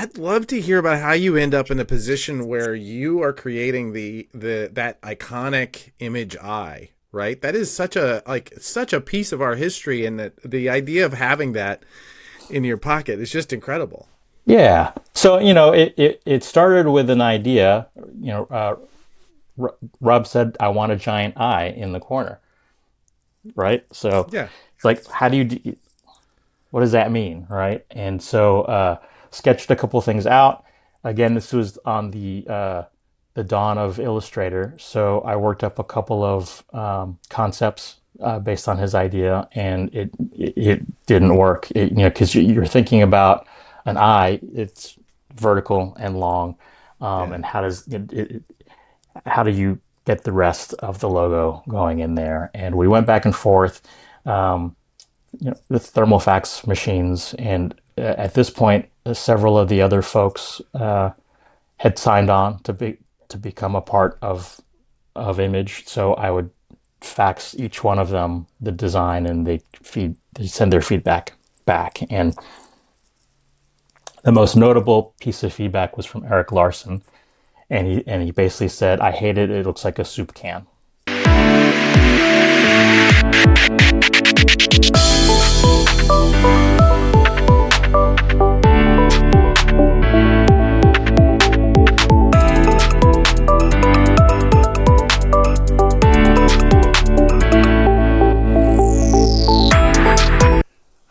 I'd love to hear about how you end up in a position where you are creating that iconic image eye, right? That is such a piece of our history, and that the idea of having that in your pocket is just incredible. Yeah. So, it started with an idea. You know, Rob said, I want a giant eye in the corner, right? So Yeah. it's like, what does that mean, right? And so sketched a couple things out. Again, this was on the dawn of Illustrator, so I worked up a couple of concepts based on his idea, and it didn't work. Because you're thinking about an eye, it's vertical and long, Yeah. and how do you get the rest of the logo going in there? And we went back and forth. Um, the thermal fax machines. And at this point, several of the other folks had signed on to become a part of Image. So I would fax each one of them the design, and they send their feedback back. And the most notable piece of feedback was from Eric Larson, and he basically said, "I hate it. It looks like a soup can."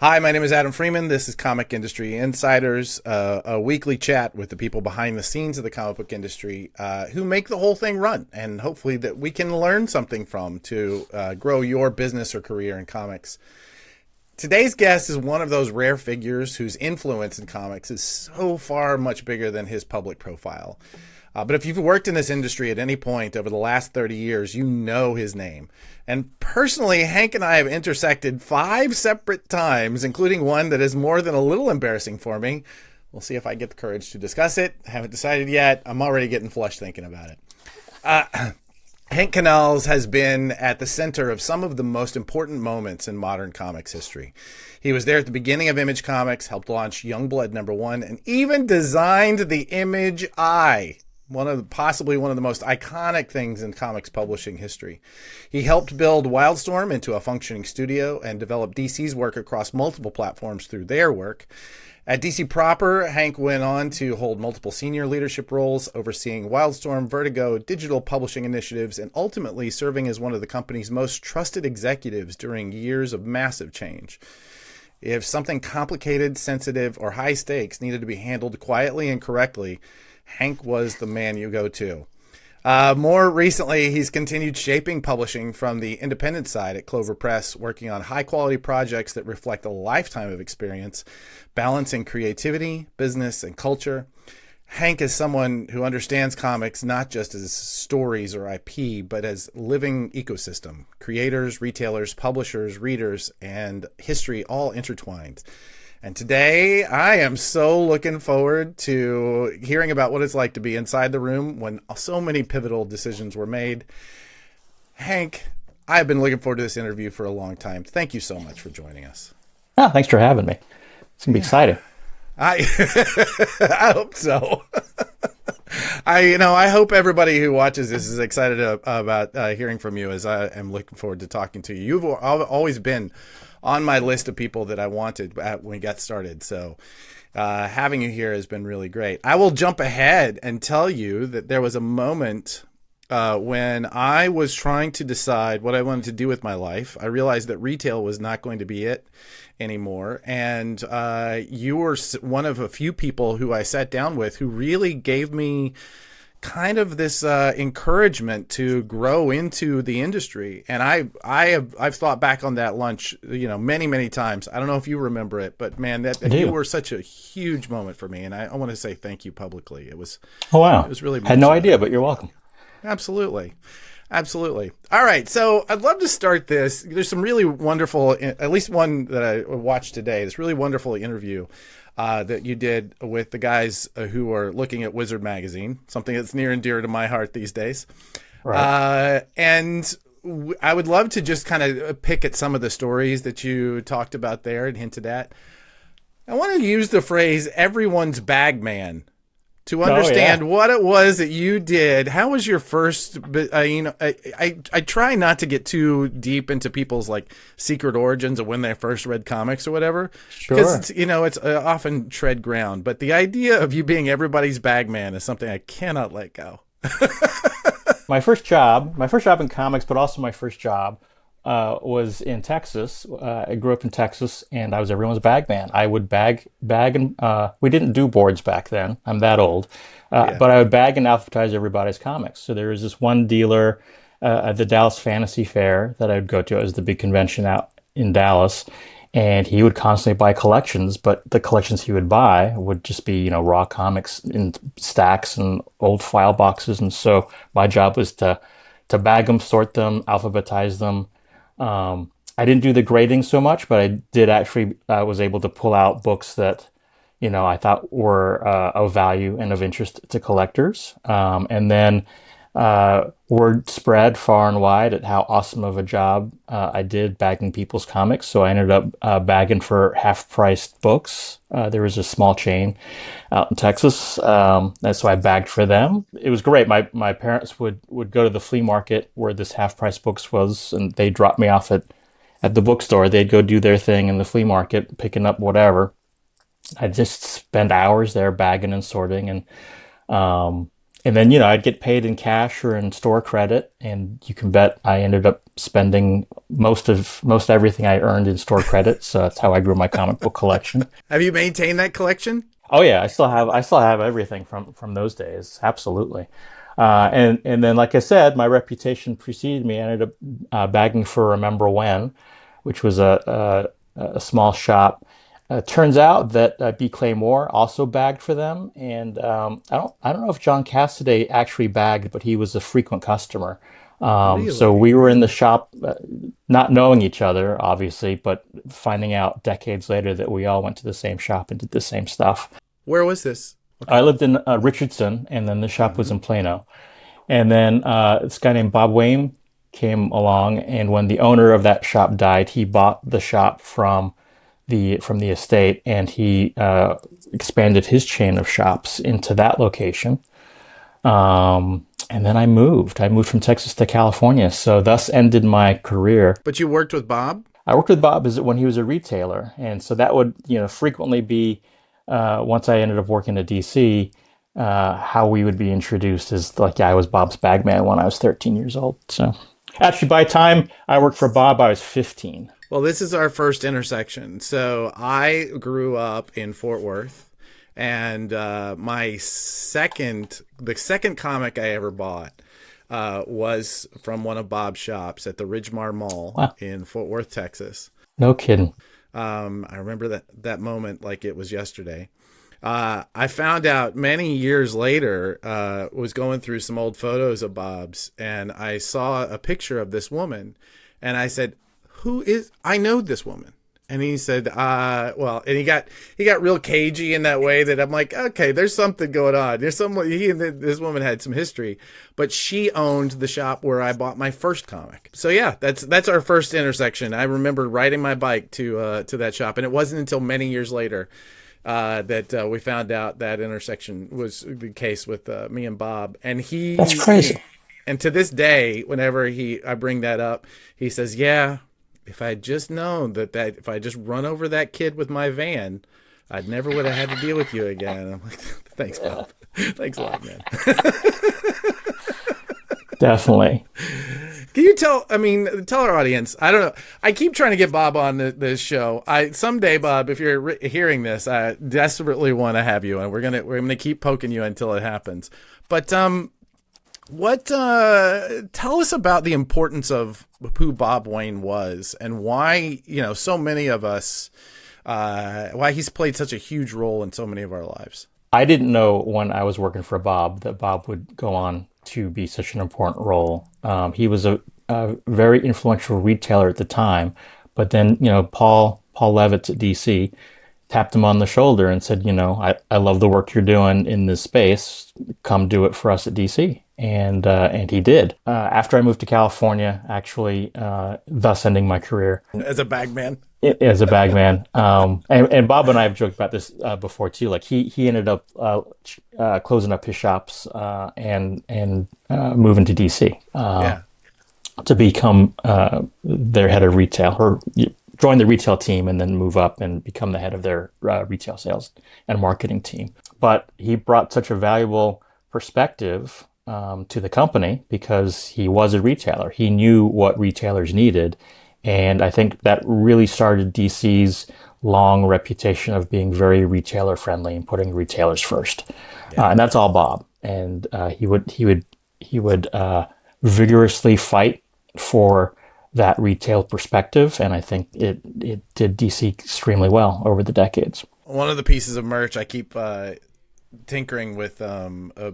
Hi, my name is Adam Freeman. This is Comic Industry Insiders, a weekly chat with the people behind the scenes of the comic book industry who make the whole thing run, and hopefully that we can learn something from to grow your business or career in comics. Today's guest is one of those rare figures whose influence in comics is so far much bigger than his public profile. But if you've worked in this industry at any point over the last 30 years, you know his name. And personally, Hank and I have intersected 5 separate times, including one that is more than a little embarrassing for me. We'll see if I get the courage to discuss it. I haven't decided yet. I'm already getting flushed thinking about it. Hank Kanalz has been at the center of some of the most important moments in modern comics history. He was there at the beginning of Image Comics, helped launch Youngblood #1, and even designed the Image Eye, possibly one of the most iconic things in comics publishing history. He helped build Wildstorm into a functioning studio and develop DC's work across multiple platforms through their work. At DC proper, Hank went on to hold multiple senior leadership roles, overseeing Wildstorm, Vertigo, digital publishing initiatives, and ultimately serving as one of the company's most trusted executives during years of massive change. If something complicated, sensitive, or high stakes needed to be handled quietly and correctly, Hank was the man you go to. More recently, he's continued shaping publishing from the independent side at Clover Press, working on high-quality projects that reflect a lifetime of experience, balancing creativity, business, and culture. Hank is someone who understands comics not just as stories or IP, but as living ecosystem. Creators, retailers, publishers, readers, and history all intertwined. And today, I am so looking forward to hearing about what it's like to be inside the room when so many pivotal decisions were made. Hank, I've been looking forward to this interview for a long time. Thank you so much for joining us. Oh, thanks for having me. It's gonna be exciting. I I hope so. I hope everybody who watches this is excited about hearing from you, as I am looking forward to talking to you. You've always been on my list of people that I wanted when we got started. So having you here has been really great. I will jump ahead and tell you that there was a moment when I was trying to decide what I wanted to do with my life. I realized that retail was not going to be it anymore. And you were one of a few people who I sat down with who really gave me kind of this encouragement to grow into the industry. And I've thought back on that lunch, many times. I don't know if you remember it, but man, I that you do. were such a huge moment for me, and I want to say thank you publicly. Oh It wow. was really Had much. no idea, but you're welcome. Absolutely. Absolutely. All right. So I'd love to start this. There's some really wonderful, at least one that I watched today, this really wonderful interview that you did with the guys who are looking at Wizard Magazine, something that's near and dear to my heart these days. Right. And I would love to just kind of pick at some of the stories that you talked about there and hinted at. I want to use the phrase "everyone's bag man" to Oh yeah, understand what it was that you did. How was your first? I try not to get too deep into people's like secret origins of when they first read comics or whatever, because sure. it's often tread ground. But the idea of you being everybody's bag man is something I cannot let go. My first job in comics, but also my first job was in Texas. I grew up in Texas, and I was everyone's bag man. I would bag, and we didn't do boards back then. I'm that old, Yeah. but I would bag and alphabetize everybody's comics. So there was this one dealer at the Dallas Fantasy Fair that I would go to. It was the big convention out in Dallas, and he would constantly buy collections, but the collections he would buy would just be, raw comics in stacks and old file boxes. And so my job was to bag them, sort them, alphabetize them. I didn't do the grading so much, but I did actually was able to pull out books that I thought were of value and of interest to collectors. And then word spread far and wide at how awesome of a job I did bagging people's comics. So I ended up bagging for half-priced books. There was a small chain out in Texas, and so I bagged for them. It was great. My parents would go to the flea market where this half-price books was, and they dropped me off at the bookstore. They'd go do their thing in the flea market, picking up whatever. I just spend hours there bagging and sorting, and then I'd get paid in cash or in store credit, and you can bet I ended up spending most everything I earned in store credit. So that's how I grew my comic book collection. Have you maintained that collection? Oh yeah, I still have everything from those days. Absolutely. And then, like I said, my reputation preceded me. I ended up bagging for Remember When, which was a small shop. Turns out that B. Claymore also bagged for them, and I don't know if John Cassaday actually bagged, but he was a frequent customer. So Really? we were in the shop, not knowing each other, obviously, but finding out decades later that we all went to the same shop and did the same stuff. Where was this? I Okay. lived in Richardson, and then the shop was Hmm. in Plano. And then this guy named Bob Wayne came along, and when the owner of that shop died, he bought the shop from the estate, and he expanded his chain of shops into that location. And then I moved. I moved from Texas to California, so thus ended my career. But you worked with Bob? I worked with Bob as when he was a retailer, and so that would frequently be once I ended up working at DC. How we would be introduced as like, yeah, I was Bob's bagman when I was 13 years old. So actually, by the time I worked for Bob, I was 15. Well, this is our first intersection. So I grew up in Fort Worth, and the second comic I ever bought was from one of Bob's shops at the Ridgemar Mall Wow, in Fort Worth, Texas. no kidding. I remember that moment like it was yesterday. I found out many years later, was going through some old photos of Bob's, and I saw a picture of this woman, and I said, "Who is? I know this woman." And he said, well, and he got real cagey in that way that I'm like, okay, there's something going on. There's someone, he and this woman had some history, but she owned the shop where I bought my first comic. So yeah, that's our first intersection. I remember riding my bike to that shop, and it wasn't until many years later that we found out that intersection was the case with me and Bob. And That's crazy. and to this day, whenever I bring that up, he says, "Yeah, if I had just known that if I just run over that kid with my van, I'd never would have had to deal with you again." And I'm like, "Thanks, Yeah, Bob. Thanks a lot, man." definitely. Can you tell? I mean, tell our audience. I don't know. I keep trying to get Bob on this show. I someday, Bob, if you're hearing this, I desperately want to have you, and we're gonna keep poking you until it happens. But what? Tell us about the importance of who Bob Wayne was, and why so many of us, why he's played such a huge role in so many of our lives. I didn't know when I was working for Bob that Bob would go on to be such an important role. He was a very influential retailer at the time, but then Paul Levitz at DC tapped him on the shoulder and said, I love the work you're doing in this space. Come do it for us at DC. And he did. After I moved to California, actually, thus ending my career As a bagman. as a bagman. And Bob and I have joked about this before too. Like he ended up closing up his shops and moving to DC Yeah. to become their head of retail, or join the retail team and then move up and become the head of their retail sales and marketing team. But he brought such a valuable perspective to the company because he was a retailer. He knew what retailers needed. And I think that really started DC's long reputation of being very retailer friendly and putting retailers first. Yeah. And that's all Bob. And he would vigorously fight for that retail perspective, and I think it did DC extremely well over the decades. One of the pieces of merch I keep tinkering with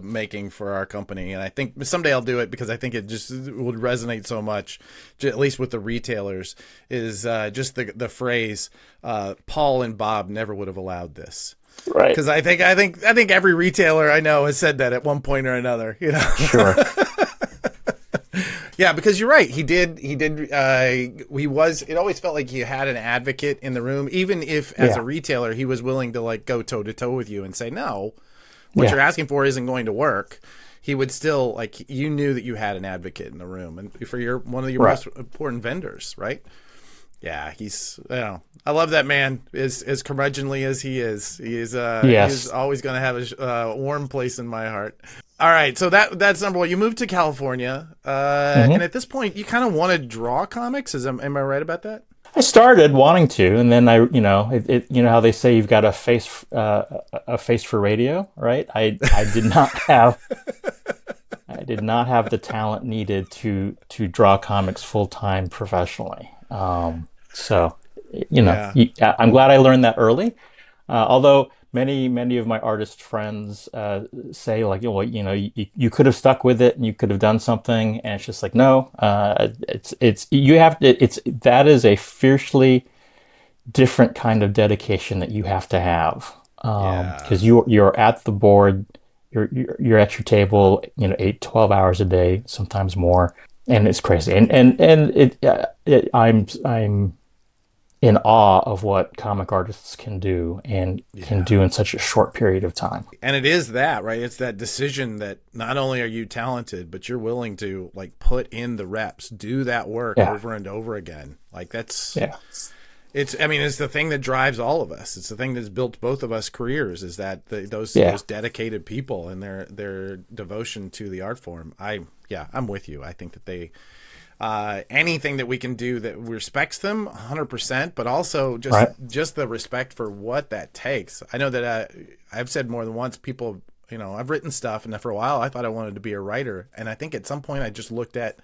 making for our company, and I think someday I'll do it because I think it just would resonate so much, at least with the retailers, is just the phrase Paul and Bob never would have allowed this. Right. Because I think every retailer I know has said that at one point or another. Sure. Yeah, because you're right. He did. He was. It always felt like he had an advocate in the room, even if as a retailer he was willing to like go toe to toe with you and say no, what you're asking for isn't going to work. He would still like you knew that you had an advocate in the room, and for one of your most important vendors, right? Yeah, he's. I love that man. As curmudgeonly as he is, he's always going to have a warm place in my heart. All right, so that's number one. You moved to California, and at this point, you kind of want to draw comics. Am I right about that? I started wanting to, and then you know how they say you've got a face for radio, right? I did not have the talent needed to draw comics full time professionally. So I'm glad I learned that early. Although many of my artist friends say like, you could have stuck with it and you could have done something, and it's just like, no, that is a fiercely different kind of dedication that you have to have, because you're at the board, you're at your table, 8-12 hours a day, sometimes more, and it's crazy, I'm in awe of what comic artists can do and can do in such a short period of time. And it is that, right? It's that decision that not only are you talented, but you're willing to like put in the reps, do that work over and over again. Like that's, it's the thing that drives all of us. It's the thing that's built both of us careers, is that those dedicated people and their devotion to the art form. I'm with you. I think that anything that we can do that respects them 100%, but also just the respect for what that takes. I know that I've said more than once, people, I've written stuff, and for a while I thought I wanted to be a writer. And I think at some point I just looked at,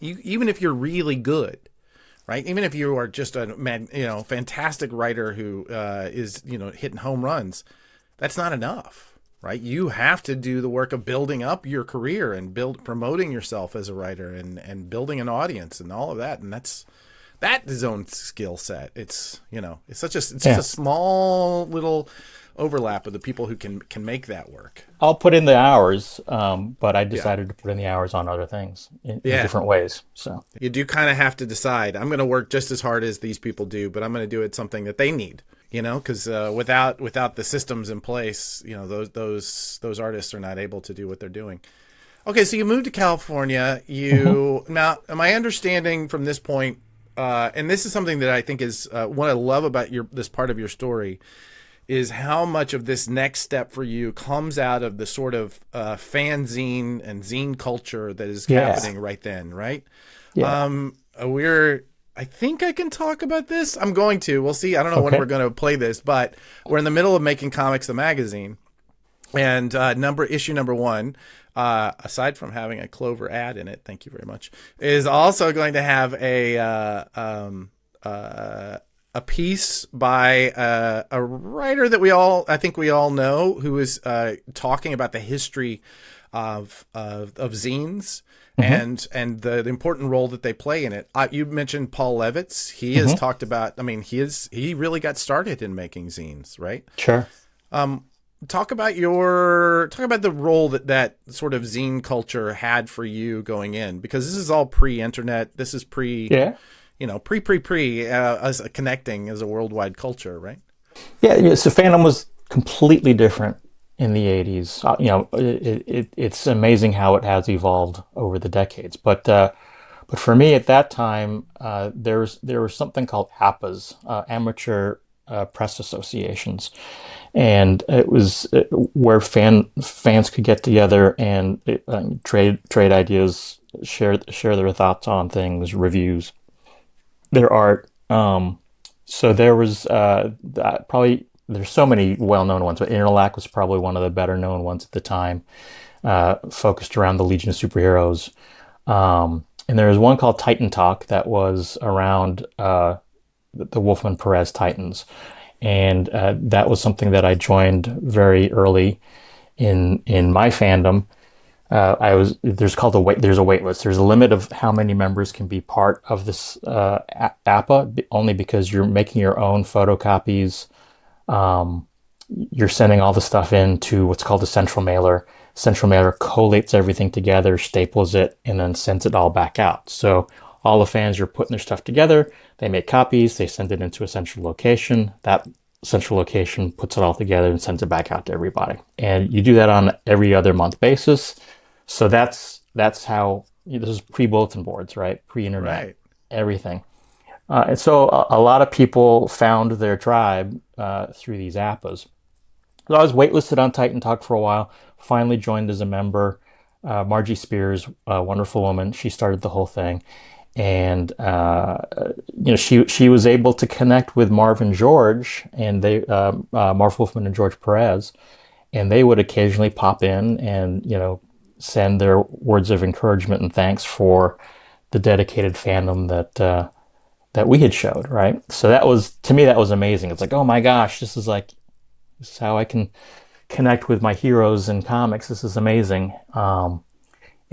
even if you're really good, right? Even if you are just a fantastic writer who is, hitting home runs, that's not enough. Right, you have to do the work of building up your career and promoting yourself as a writer and building an audience and all of that, and that's his own skill set. It's it's just a small little overlap of the people who can make that work. I'll put in the hours, but I decided to put in the hours on other things in different ways. So you do kind of have to decide, I'm going to work just as hard as these people do, but I'm going to do it something that they need. Because without the systems in place, those artists are not able to do what they're doing. Okay, so you moved to California. Now, my understanding from this point, and this is something that I think is what I love about this part of your story, is how much of this next step for you comes out of the sort of fanzine and zine culture that is happening right then, right? Yeah. I think I can talk about this. I'm going to. We'll see. I don't know when we're going to play this, but we're in the middle of making Comics the Magazine. And issue number 1, aside from having a Clover ad in it, thank you very much, is also going to have a piece by a writer that I think we all know, who is talking about the history of zines Hmm. and the important role that they play in it. You mentioned Paul Levitz. He has Hmm. talked about. I mean, he really got started in making zines, right? Sure. Talk about the role that that sort of zine culture had for you going in, because this is all pre-internet. This is pre, Yeah. pre as a connecting as a worldwide culture, right? Yeah. Yeah. So fandom was completely different in the 80s. It's amazing how it has evolved over the decades. But for me at that time, there was something called APAs, amateur press associations, and it was where fans could get together and trade ideas, share their thoughts on things, reviews, their art. So there was probably there's so many well-known ones, but Interlac was probably one of the better known ones at the time, focused around the Legion of Superheroes. And there was one called Titan Talk that was around the Wolfman Perez Titans, and that was something that I joined very early in my fandom. I was there's a wait list. There's a limit of how many members can be part of this APA, only because you're making your own photocopies. Um, you're sending all the stuff into what's called a central mailer. Central mailer collates everything together, staples it, and then sends it all back out. So all the fans are putting their stuff together. They make copies. They send it into a central location. That central location puts it all together and sends it back out to everybody. And you do that on every other month basis. So that's how this is pre-bulletin boards, right? Pre-internet, Right. everything. And so a lot of people found their tribe through these APAs. So I was waitlisted on Titan Talk for a while. Finally joined as a member. Margie Spears, a wonderful woman, she started the whole thing, and she was able to connect with Marv and George, and Marv Wolfman and George Perez, and they would occasionally pop in and send their words of encouragement and thanks for the dedicated fandom that we had showed, right? So that was, to me, that was amazing. It's like, oh my gosh, this is how I can connect with my heroes in comics. This is amazing. And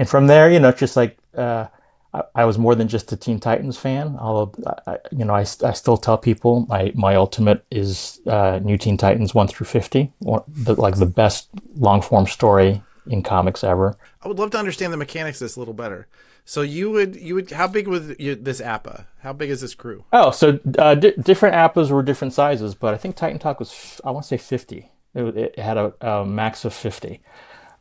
from there, just like I was more than just a Teen Titans fan. Although I still tell people my ultimate is New Teen Titans 1 through 50, like the best long form story in comics ever. I would love to understand the mechanics of this a little better. So you would how big was this APA? How big is this crew? Oh, so different apples were different sizes, but I think Titan Talk was, I want to say 50. It had a max of 50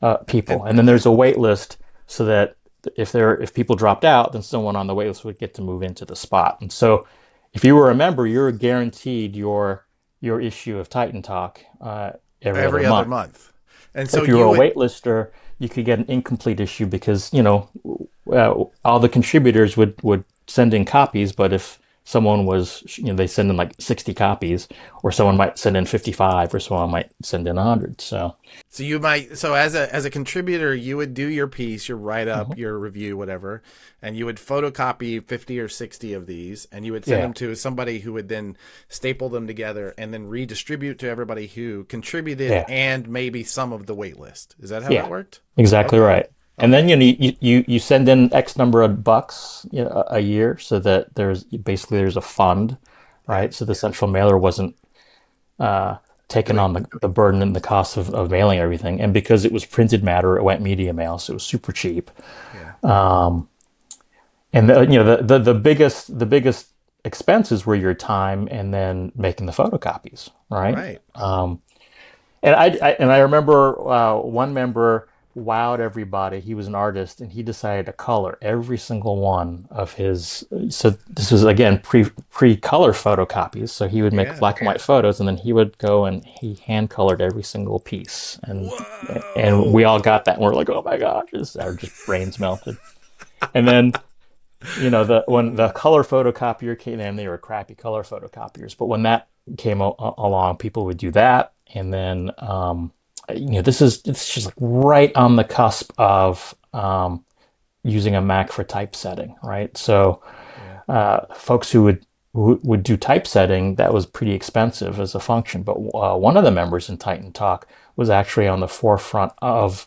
And people, and then there's a wait list so that if people dropped out, then someone on the wait list would get to move into the spot. And so, if you were a member, you're guaranteed your issue of Titan Talk every other every other month. month. And so If you were you a would waitlister, you could get an incomplete issue because all the contributors would send in copies, but if someone was, they send in like 60 copies, or someone might send in 55, or someone might send in 100. So, so you might so as a contributor, you would do your piece, your write up, mhm. your review, whatever, and you would photocopy 50 or 60 of these, and you would send Yeah, them to somebody who would then staple them together and then redistribute to everybody who contributed yeah, and maybe some of the wait list. Is that how that yeah, worked? exactly Okay. right. And then Okay. you send in X number of bucks, a year, so that there's a fund, Yeah. right? So the central mailer wasn't uh, taking Doing on the burden and the cost of mailing everything. And because it was printed matter, it went media mail, so it was super cheap. yeah. And the biggest expenses were your time and then making the photocopies, right? Right. And I remember one member wowed everybody. He was an artist, and he decided to color every single one of his. So this was again pre color photocopies. So he would make Yeah. black and white photos, and then he would go and he hand colored every single piece, and we Whoa. all got that, and we're like, oh my gosh, our just brains melted. And then when the color photocopier came in, they were crappy color photocopiers. But when that came along, people would do that, and then it's just like right on the cusp of using a Mac for typesetting, right? So Yeah. folks who would would do typesetting that was pretty expensive as a function. But one of the members in Titan Talk was actually on the forefront of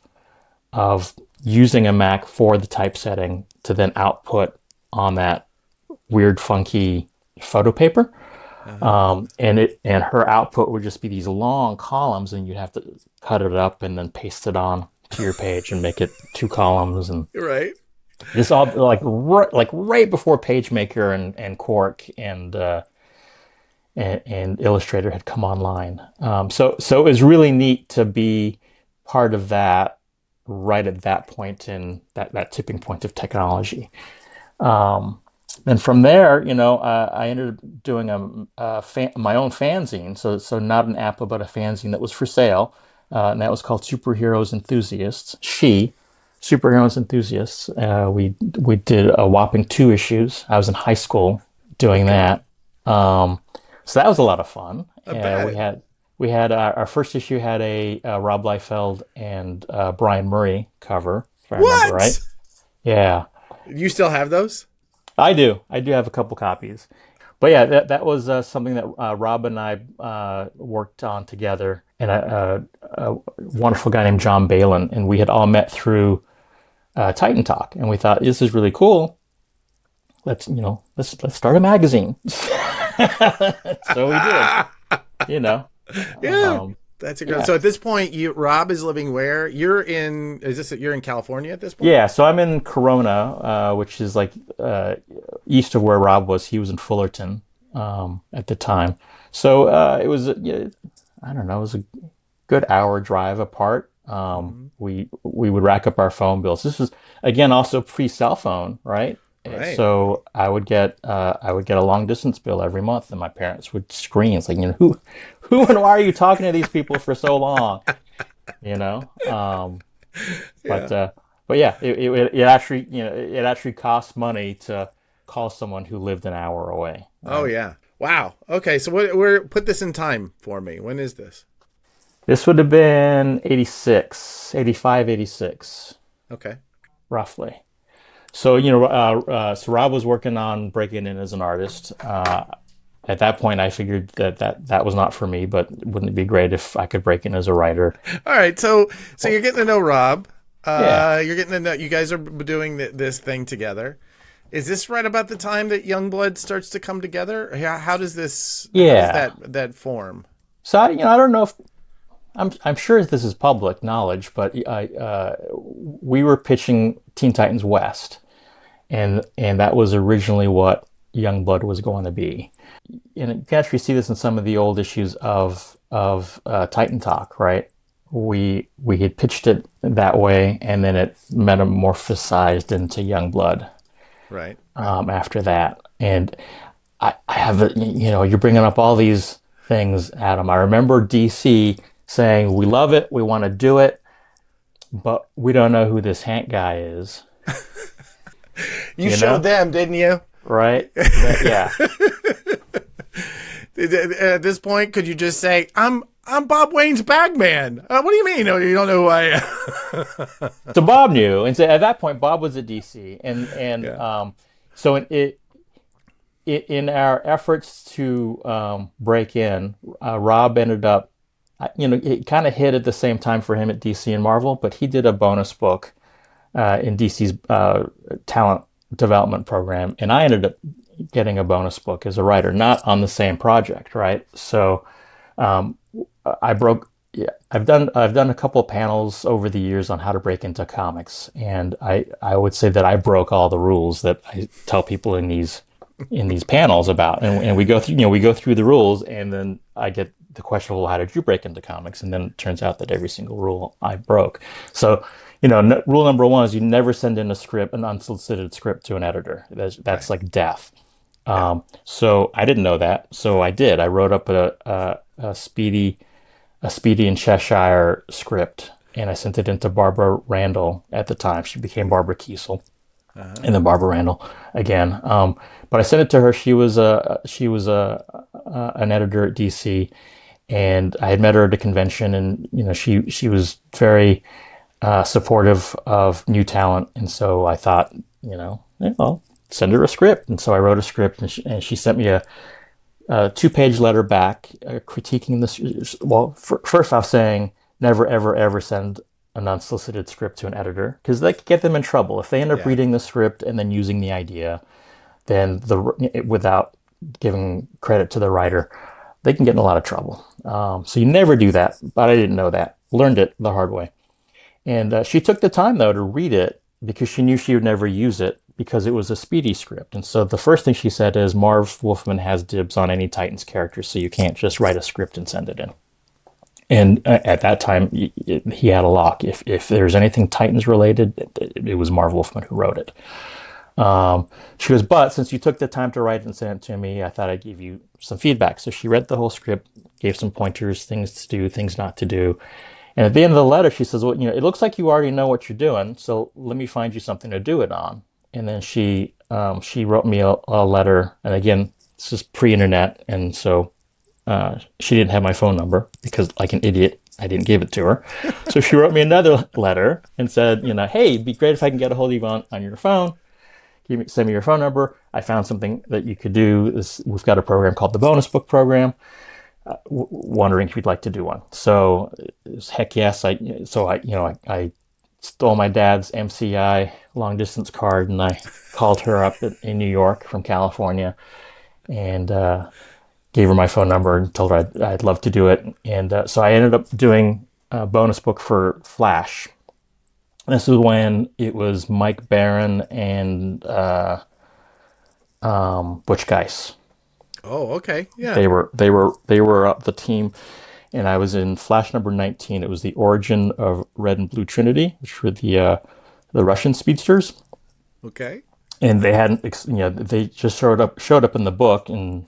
using a Mac for the typesetting to then output on that weird, funky photo paper. Uh-huh. And her output would just be these long columns, and you'd have to cut it up and then paste it on to your page and make it two columns. And Right. this all like right before PageMaker and Quark and Illustrator had come online. So it was really neat to be part of that right at that point in that tipping point of technology. Um, and from there, I ended up doing my own fanzine. So not an app, but a fanzine that was for sale, and that was called Superheroes Enthusiasts. Superheroes Enthusiasts. We did a whopping 2 issues. I was in high school doing Okay. that. Um, so that was a lot of fun. I We bet. had our first issue had a Rob Liefeld and Brian Murray cover, if I remember right. What? Yeah, You still have those? I do. I do have a couple copies. But yeah, that was something that Rob and I worked on together, and a wonderful guy named John Balin, and we had all met through Titan Talk, and we thought this is really cool. Let's start a magazine. So we did. You know, Yeah. um, That's a good. yeah, So at this point, Rob is living where? You're in California at this point? yeah. So I'm in Corona, which is like east of where Rob was. He was in Fullerton at the time. So it was, yeah, I don't know, it was a good hour drive apart. Hmm. We would rack up our phone bills. This was again also pre-cell phone, right? Right. So I would get a long distance bill every month, and my parents would scream, "It's like, who and why are you talking to these people for so long?" You know. But Yeah. uh, but yeah, it actually it actually costs money to call someone who lived an hour away, Oh right? yeah. Wow. Okay. So where put this in time for me. When is this? This would have been 86, 85, 86, Okay. roughly. So, so Rob was working on breaking in as an artist. At that point, I figured that was not for me, but wouldn't it be great if I could break in as a writer? All right. So Well, you're getting to know Rob. yeah, You're getting to know. You guys are doing this thing together. Is this right about the time that Youngblood starts to come together? How does this? How does yeah. that form? So I don't know if I'm sure this is public knowledge, but we were pitching Teen Titans West, and that was originally what Youngblood was going to be. And you can actually see this in some of the old issues of Titan Talk, right? We had pitched it that way, and then it metamorphosized into Youngblood Right. after that. And I have, you're bringing up all these things, Adam. I remember DC saying, "We love it, we want to do it, but we don't know who this Hank guy is." You You showed know, them, didn't you? right? Yeah. At this point, could you just say, I'm Bob Wayne's bagman"? What do you mean? No, you don't know who I am. So Bob knew, and so at that point, Bob was at DC, and Yeah. so in our efforts to break in, Rob ended up, it kind of hit at the same time for him at DC and Marvel, but he did a bonus book in DC's talent development program, and I ended up getting a bonus book as a writer, not on the same project, right? So um, I broke. Yeah, I've done a couple of panels over the years on how to break into comics, and I would say that I broke all the rules that I tell people in these panels about, and we go through the rules, and then I get the question, well, how did you break into comics? And then it turns out that every single rule I broke. So, rule number one is you never send in an unsolicited script to an editor. That's Right. like death. Yeah. So I didn't know that, so I did. I wrote up a Speedy and Cheshire script, and I sent it into Barbara Randall at the time. She became Barbara Kiesel, Uh-huh. and then Barbara Randall again. But I sent it to her. She was an editor at DC, and I had met her at a convention, and she was very supportive of new talent, and so I thought, well, send her a script. And so I wrote a script, and she sent me a 2-page letter back critiquing this. Well, first off, saying never, ever, ever send an unsolicited script to an editor because they could get them in trouble if they end up Yeah. reading the script and then using the idea. Then without giving credit to the writer, they can get in a lot of trouble. So you never do that. But I didn't know that. Learned it the hard way. And she took the time though to read it because she knew she would never use it because it was a speedy script. And so the first thing she said is Marv Wolfman has dibs on any Titans characters, so you can't just write a script and send it in. And at that time, he had a lock. If there's anything Titans related, it was Marv Wolfman who wrote it. She goes, but since you took the time to write and send it to me, I thought I'd give you some feedback. So she read the whole script, gave some pointers, things to do, things not to do. And at the end of the letter, she says, well, it looks like you already know what you're doing, so let me find you something to do it on. And then she wrote me a letter. And again, this is pre-internet. And so she didn't have my phone number because, like an idiot, I didn't give it to her. So she wrote me another letter and said, hey, it'd be great if I can get a hold of you on your phone. Send me your phone number. I found something that you could do. We've got a program called the Bonus Book Program. Wondering if you'd like to do one. So heck yes. I stole my dad's MCI long distance card and I called her up in New York from California and gave her my phone number and told her I'd love to do it. And so I ended up doing a bonus book for Flash. This is when it was Mike Barron and Butch Guice. Oh, okay. Yeah. They were the team, and I was in Flash number 19. It was the origin of Red and Blue Trinity, which were the Russian speedsters, Okay. and they hadn't they just showed up in the book, and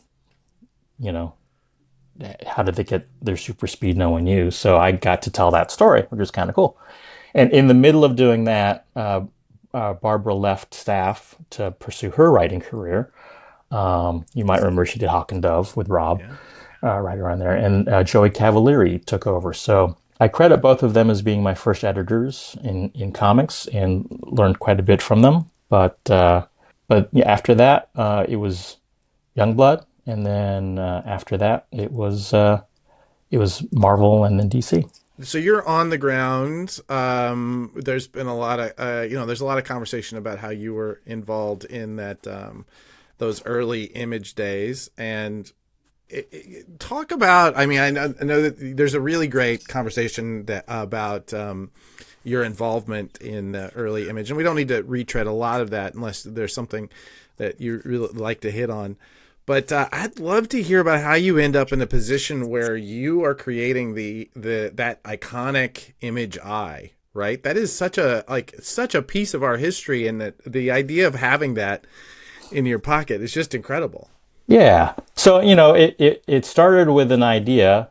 you know how did they get their super speed? No one knew. So I got to tell that story, which was kind of cool. And in the middle of doing that, Barbara left staff to pursue her writing career. You might remember she did Hawk and Dove with Rob Yeah. right around there. And Joey Cavalieri took over. So I credit both of them as being my first editors in comics and learned quite a bit from them. But yeah, after that, it was Youngblood. And then after that, it was Marvel and then DC. So you're on the ground. There's been a lot of, there's a lot of conversation about how you were involved in that, those early Image days, and talk about. I mean, I know that there's a really great conversation about your involvement in the early Image, and we don't need to retread a lot of that unless there's something that you really like to hit on. But I'd love to hear about how you end up in a position where you are creating that iconic Image eye, right? That is such a piece of our history, and that the idea of having that in your pocket is just incredible. Yeah. So, it started with an idea.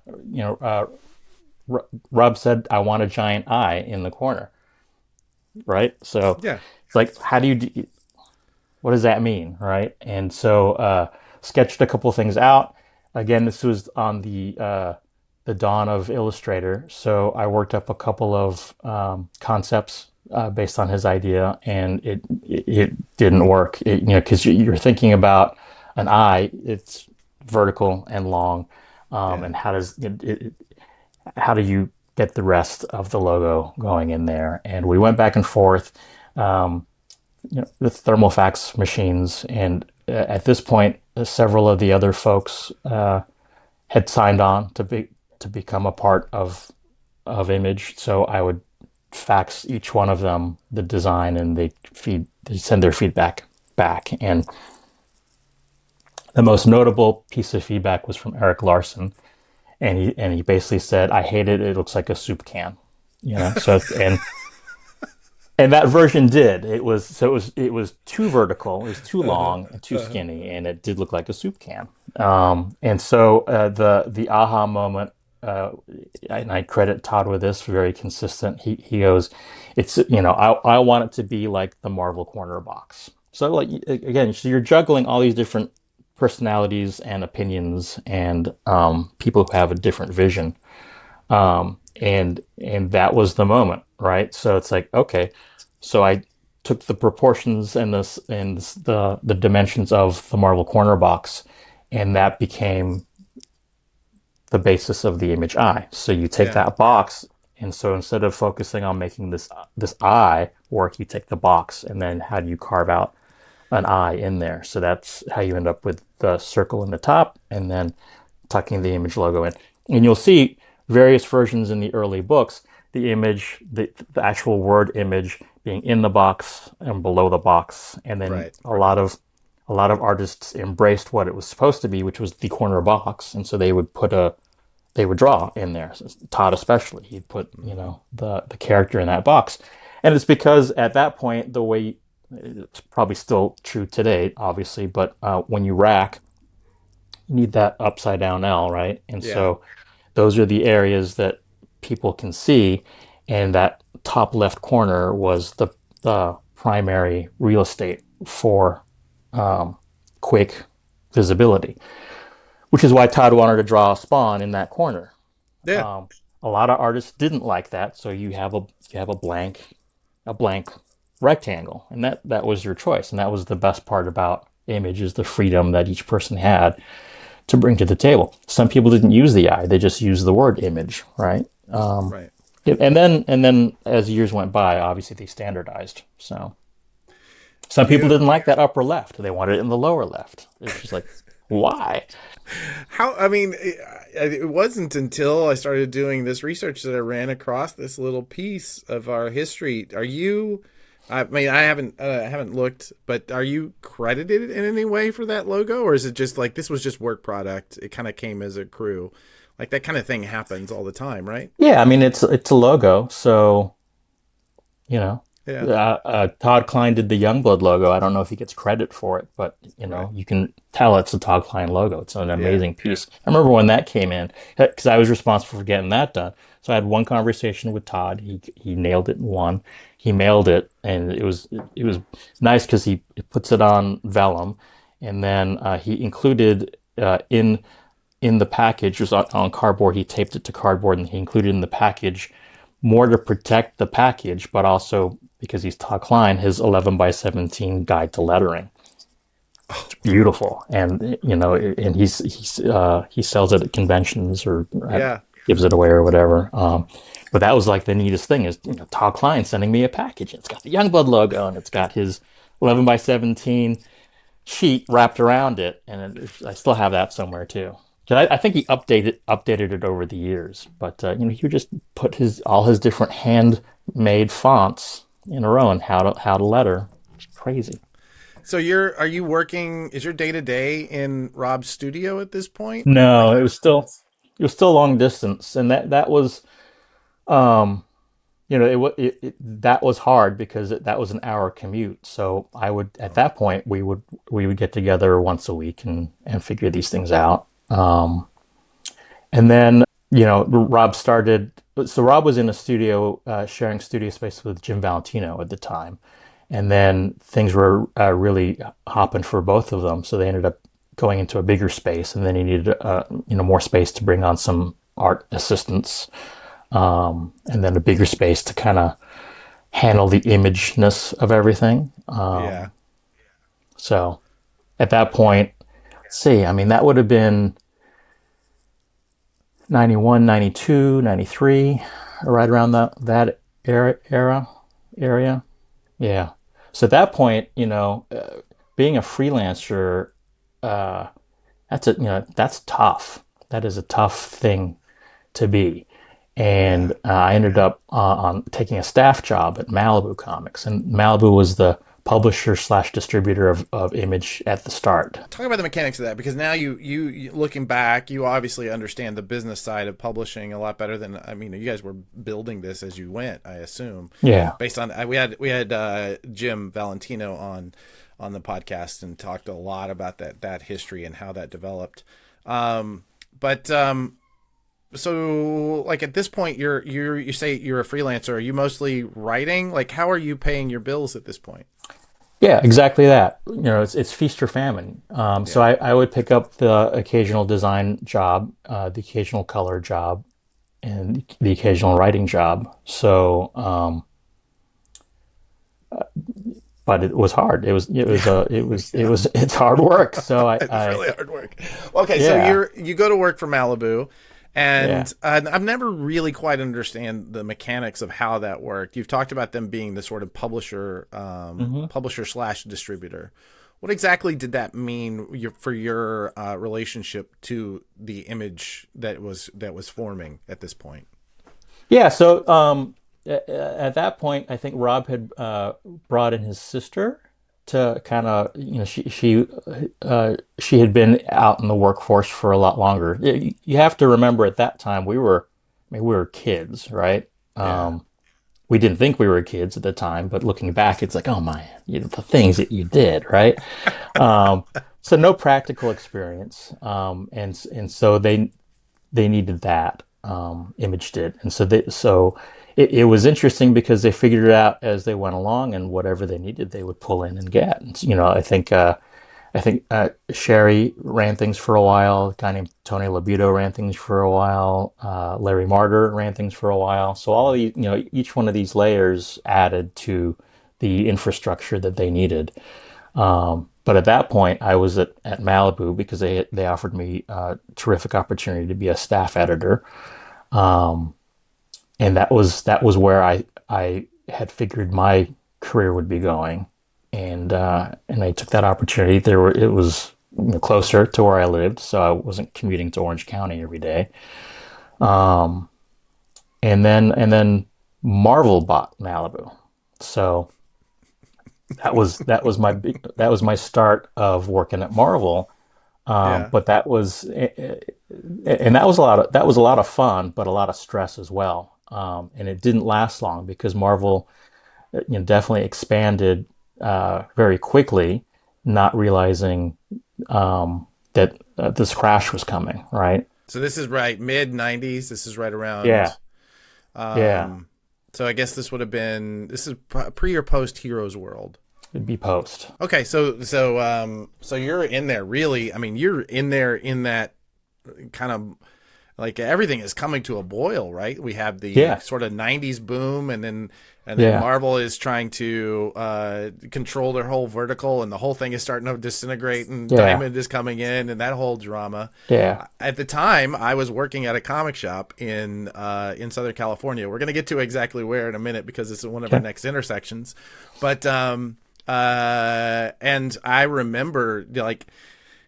Rob said, I want a giant eye in the corner, right? So Yeah. it's like, what does that mean, right? And so sketched a couple things out. Again, this was on the dawn of Illustrator, so I worked up a couple of concepts based on his idea, and it didn't work. Because you're thinking about an eye, it's vertical and long, Yeah. and how do you get the rest of the logo going in there? And we went back and forth. The thermal fax machines, and at this point, several of the other folks had signed on to become a part of Image. So I would fax each one of them the design, and they send their feedback back. And the most notable piece of feedback was from Eric Larson, and he basically said, "I hate it. It looks like a soup can." So and that version did. It was too vertical, it was too long and too skinny, and it did look like a soup can. And so the aha moment, and I credit Todd with this, very consistent. He goes, it's I want it to be like the Marvel corner box. So like again, so you're juggling all these different personalities and opinions and people who have a different vision. And that was the moment, right? So it's like, okay, so took the proportions and the dimensions of the Marvel corner box, and that became the basis of the image eye. So you take Yeah. that box, and so instead of focusing on making this eye work, you take the box, and then how do you carve out an eye in there? So that's how you end up with the circle in the top, and then tucking the image logo in. And you'll see various versions in the early books, the image, the actual word image being in the box and below the box. And then Right. a lot of artists embraced what it was supposed to be, which was the corner box. And so they would draw in there. So Todd especially, he'd put, Hmm. the character in that box. And it's because at that point, the way it's probably still true today, obviously, but when you rack, you need that upside down L, right? And Yeah. so those are the areas that people can see, and that top left corner was the primary real estate for um, quick visibility, which is why Todd wanted to draw a spawn in that corner. Yeah. Um, a lot of artists didn't like that, so you have a blank rectangle, and that was your choice, and that was the best part about image is the freedom that each person had to bring to the table. Some people didn't use the eye; they just used the word image, right? Right. And then as years went by, obviously they standardized. So some people You didn't like that upper left; they wanted it in the lower left. It's just like, why? how I mean it wasn't until I started doing this research that I ran across this little piece of our history. Are you I mean I haven't looked, but are you credited in any way for that logo, or is it just like this was just work product? It kind of came as a crew. Like that kind of thing happens all the time, right? Yeah, I mean it's a logo, so you know. Yeah. Todd Klein did the Youngblood logo. I don't know if he gets credit for it, but Right. you can tell it's a Todd Klein logo. It's an Yeah. amazing piece. I remember when that came in because I was responsible for getting that done. So I had one conversation with Todd. He nailed it in one. He mailed it, and it was nice because he puts it on vellum, and then he included in the package, it was on cardboard. He taped it to cardboard, and he included in the package more to protect the package, but also because he's Todd Klein, his 11 by 17 guide to lettering. It's beautiful, and he sells it at conventions or Yeah. gives it away or whatever. But that was like the neatest thing is Todd Klein sending me a package. It's got the Youngblood logo and it's got his 11 by 17 sheet wrapped around it, and I still have that somewhere too. 'Cause I think he updated it over the years, but he would just put his all his different handmade fonts in a row and how to letter. It's crazy. So are you working, is your day to day in Rob's studio at this point? Like, No, it was still long distance, and that was um that was hard because that was an hour commute. So I would at that point we would get together once a week and figure these things out. And then, Rob started. So Rob was in a studio, sharing studio space with Jim Valentino at the time. And then things were really hopping for both of them. So they ended up going into a bigger space. And then he needed, more space to bring on some art assistants. And then a bigger space to kind of handle the imageness of everything. yeah. So at that point, let's see, I mean, that would have been 91, 92, 93, right around that area. Yeah. So at that point, being a freelancer, uh, that's tough. That is a tough thing to be. Yeah. And I ended up on taking a staff job at Malibu Comics, and Malibu was the publisher slash distributor of Image at the start. Talk about the mechanics of that, because now looking back, you obviously understand the business side of publishing a lot better than, I mean, you guys were building this as you went, I assume, Yeah. based on we had Jim Valentino on the podcast and talked a lot about that history and how that developed. But so like at this point, you say you're a freelancer. Are you mostly writing? Like, how are you paying your bills at this point? Yeah, exactly that. It's feast or famine. So Yeah. I would pick up the occasional design job, the occasional color job, and the occasional writing job. So but it was hard. Yeah, yeah. it's hard work. So It's really hard work. Okay, so yeah, you go to work for Malibu, yeah. and I've never really quite understand the mechanics of how that worked. You've talked about them being the sort of hmm publisher slash distributor. What exactly did that mean for your relationship to the image that was forming at this point? Yeah. So at that point, I think Rob had brought in his sister to kind of, she had been out in the workforce for a lot longer. You have to remember at that time I mean, we were kids, right? Yeah. We didn't think we were kids at the time, but looking back, it's like, oh my, the things that you did, right? Um, so no practical experience, and so they needed that. Image did, and it was interesting because they figured it out as they went along, and whatever they needed, they would pull in and get. And, I think Sherry ran things for a while. A guy named Tony Libido ran things for a while. Larry Martyr ran things for a while. So all of these, each one of these layers added to the infrastructure that they needed. But at that point, I was at Malibu because they offered me a terrific opportunity to be a staff editor, and that was where I had figured my career would be going, and I took that opportunity. It was closer to where I lived, so I wasn't commuting to Orange County every day. And then Marvel bought Malibu, so that was my start of working at Marvel. Yeah. But that was and that was a lot of fun, but a lot of stress as well. And it didn't last long because Marvel, definitely expanded very quickly, not realizing that this crash was coming. Right? So this is right mid '90s. This is right Yeah, around. yeah. Um, so I guess this is pre or post Heroes World. It'd be post. Okay, so you're in there really. I mean, you're in there in that kind of like everything is coming to a boil, right? We have the Yeah, sort of '90s boom, and then yeah, Marvel is trying to control their whole vertical, and the whole thing is starting to disintegrate, and yeah, Diamond is coming in, and that whole drama. yeah. At the time, I was working at a comic shop in Southern California. We're going to get to exactly where in a minute because this is one of our Okay. next intersections, but and I remember like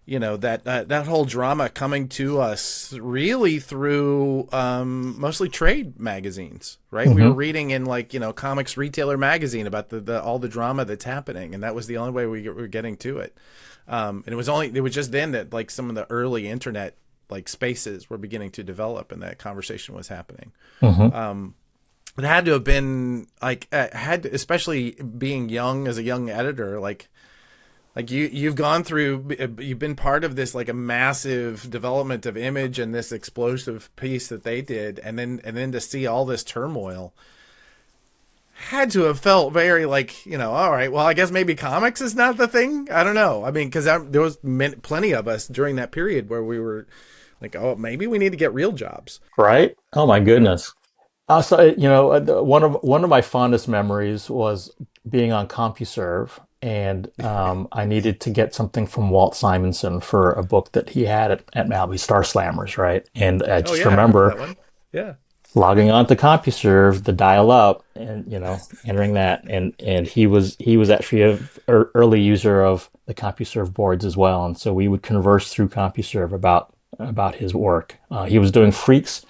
that whole drama coming to us really through mostly trade magazines, right? We were hmm reading in like Comics Retailer magazine about the all the drama that's happening, and that was the only way we were getting to it. And it was just then that like some of the early internet like spaces were beginning to develop, and that conversation was happening. hmm It had to have been like especially being young as a young editor, like you've gone through, you've been part of this like a massive development of Image and this explosive piece that they did, and then to see all this turmoil had to have felt very like all right, well I guess maybe comics is not the thing. I don't know. I mean, because there was plenty of us during that period where we were like, oh, maybe we need to get real jobs. Right? Oh my goodness. So, one of my fondest memories was being on CompuServe, and I needed to get something from Walt Simonson for a book that he had at Malibu Star Slammers, right? And I Oh just yeah, I remember remember that one. Yeah. logging on to CompuServe, the dial up, and entering that, and he was actually a early user of the CompuServe boards as well, and so we would converse through CompuServe about his work. He was doing Freaks.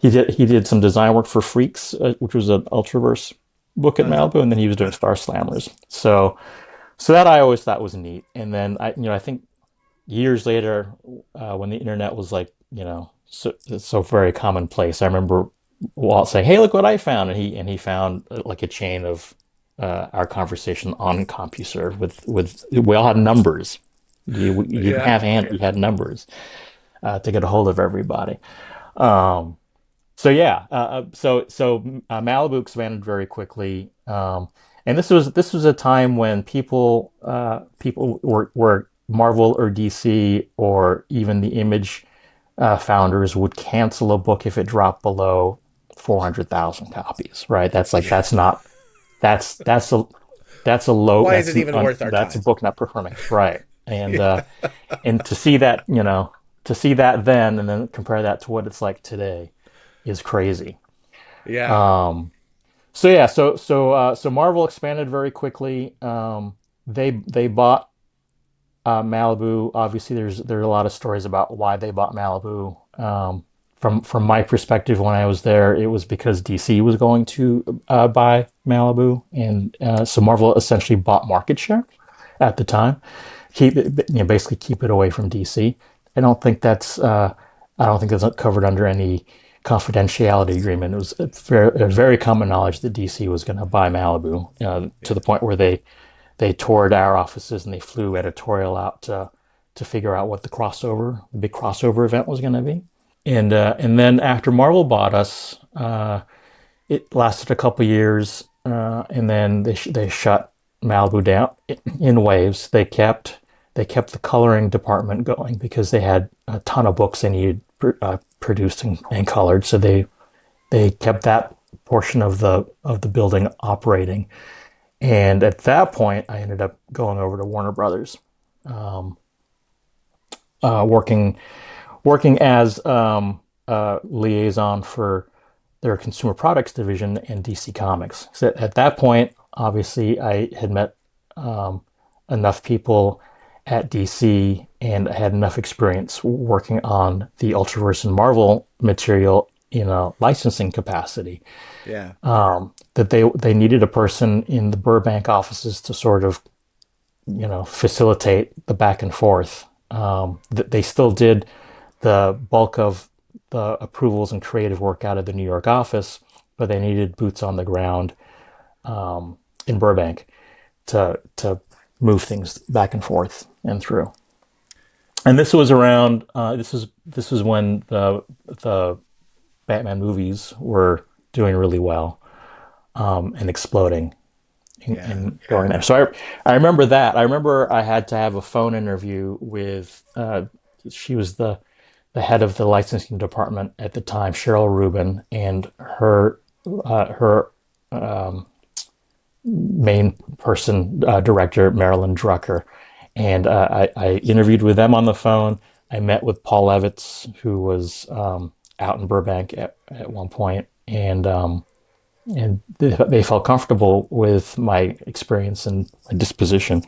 He did some design work for Freaks, which was an Ultraverse book at Uh huh. Malibu, and then he was doing Star Slammers. So that I always thought was neat. And then I think years later, when the internet was like so very commonplace, I remember Walt saying, "Hey, look what I found," and he found like a chain of our conversation on CompuServe with we all had numbers. You didn't Yeah. have hand, you had numbers to get a hold of everybody. Um, so Malibu expanded very quickly, and this was a time when people were Marvel or DC or even the Image founders would cancel a book if it dropped below 400,000 copies. Right? That's like Yeah. that's not that's that's a low. Why is it even worth our That's a time? book not performing, right? Yeah. And to see that, to see that then, and then compare that to what it's like today, is crazy. Yeah. Um, so yeah, so Marvel expanded very quickly. They bought Malibu. Obviously, there are a lot of stories about why they bought Malibu. From my perspective, when I was there, it was because DC was going to buy Malibu, and so Marvel essentially bought market share at the time. Basically keep it away from DC. I don't think that's I don't think that's covered under any confidentiality agreement. It was a very common knowledge that DC was going to buy Malibu, to Yeah. the point where they toured our offices and they flew editorial out to figure out what the big crossover event was going to be. And then after Marvel bought us, it lasted a couple years, and then they shut Malibu down in waves. They kept the coloring department going because they had a ton of books they needed produced and colored. So they kept that portion of the building operating. And at that point, I ended up going over to Warner Brothers, working as liaison for their consumer products division and DC Comics. So at that point, obviously, I had met enough people at DC and I had enough experience working on the Ultraverse and Marvel material in a licensing capacity, Yeah. that they needed a person in the Burbank offices to sort of facilitate the back and forth. That they still did the bulk of the approvals and creative work out of the New York office, but they needed boots on the ground in Burbank to move things back and forth and through. And this was around. This was when the Batman movies were doing really well, and exploding Yeah. and going there. So I remember that. I remember I had to have a phone interview with. She was the head of the licensing department at the time, Cheryl Rubin, and her main person, director, Marilyn Drucker. And I interviewed with them on the phone. I met with Paul Levitz, who was out in Burbank at one point, and they felt comfortable with my experience and my disposition,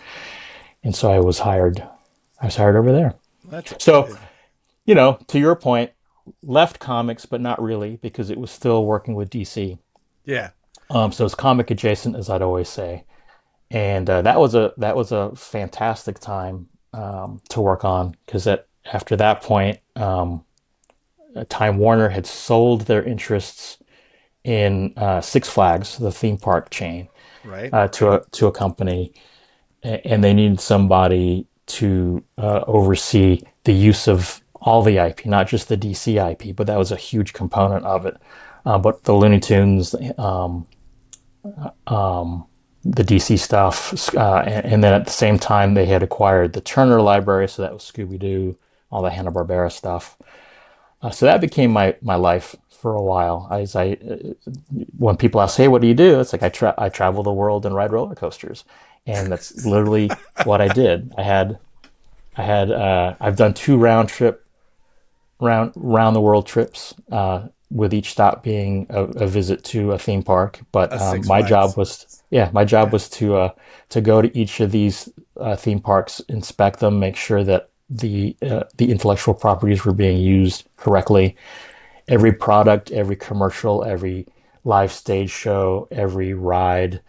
and so I was hired. I was hired over there. That's So, to your point, left comics, but not really because it was still working with DC. yeah. So it's comic adjacent, as I'd always say, and that was a fantastic time to work on because after that point, Time Warner had sold their interests in Six Flags, the theme park chain, Right. to a company, and they needed somebody to oversee the use of all the IP, not just the DC IP, but that was a huge component of it. But the Looney Tunes, the DC stuff, and then at the same time they had acquired the Turner Library, so that was Scooby Doo, all the Hanna Barbera stuff. So that became my life for a while. When people ask, "Hey, what do you do?" It's like I travel the world and ride roller coasters, and that's literally what I did. I've done two round the world trips, with each stop being a visit to a theme park. But A Six my job Flags. was yeah, my job Yeah. was to go to each of these theme parks, inspect them, make sure that the intellectual properties were being used correctly. Every product, every commercial, every live stage show, every ride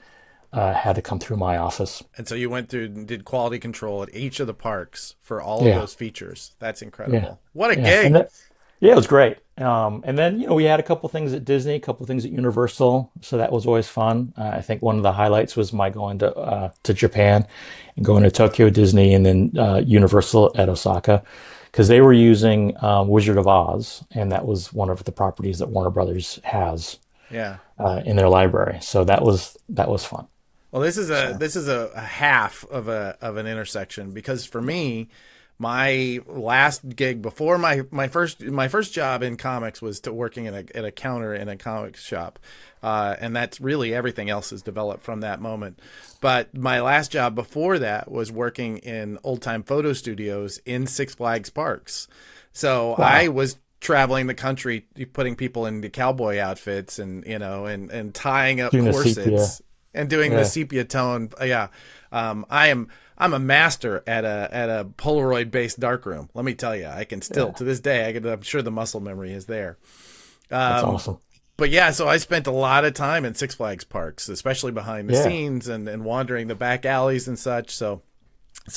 had to come through my office. And so you went through and did quality control at each of the parks for all of Yeah, those features. That's yeah, incredible. What a yeah, and gig. that, yeah, it was great. And then we had a couple things at Disney, a couple things at Universal, so that was always fun. I think one of the highlights was my going to Japan and going to Tokyo Disney and then Universal at Osaka because they were using Wizard of Oz, and that was one of the properties that Warner Brothers has Yeah. in their library. So that was fun. Well, this is a So this is a half of an intersection because for me, My last gig before my first job in comics was to working at a counter in a comics shop, and that's really everything else has developed from that moment. But my last job before that was working in old time photo studios in Six Flags parks. So I Wow. was traveling the country, putting people into cowboy outfits, and and tying up Doing the sepia. corsets and doing the Yeah. sepia tone. Yeah, I'm a master at a Polaroid based darkroom. Let me tell you, I can still Yeah. to this day. I'm sure the muscle memory is there. That's Um, awesome. but yeah, so I spent a lot of time in Six Flags parks, especially behind the Yeah. scenes and wandering the back alleys and such. So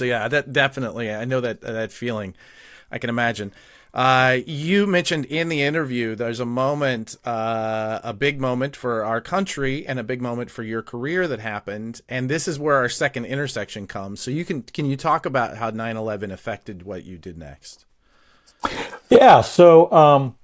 yeah, that definitely, I know that feeling. I can imagine. You mentioned in the interview there's a moment, a big moment for our country and a big moment for your career that happened, and this is where our second intersection comes. So can you talk about how 9/11 affected what you did next? Yeah. So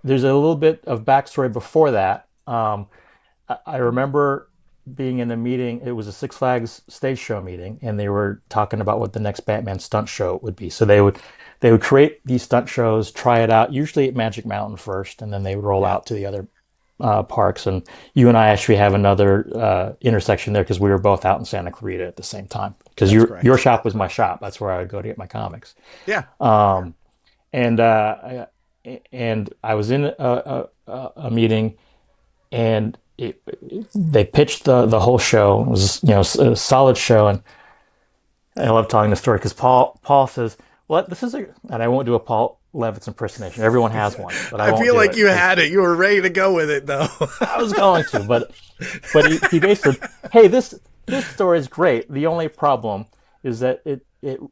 there's a little bit of backstory before that. I remember being in a meeting. It was a Six Flags stage show meeting, and they were talking about what the next Batman stunt show would be. So they would create these stunt shows, try it out, usually at Magic Mountain first, and then they would roll Yeah, out to the other parks. And you and I actually have another intersection there because we were both out in Santa Clarita at the same time. Because that's your correct. shop was my shop. That's where I would go to get my comics. Yeah, And and I was in a meeting, and they pitched the whole show. It was a solid show, and I love telling the story because Paul says, "Well, this is a," and I won't do a Paul Levitz impersonation. Everyone has one, but I I won't feel do like it you because had it. You were ready to go with it, though. I was going to. But he basically said, "Hey, this story is great. The only problem is that it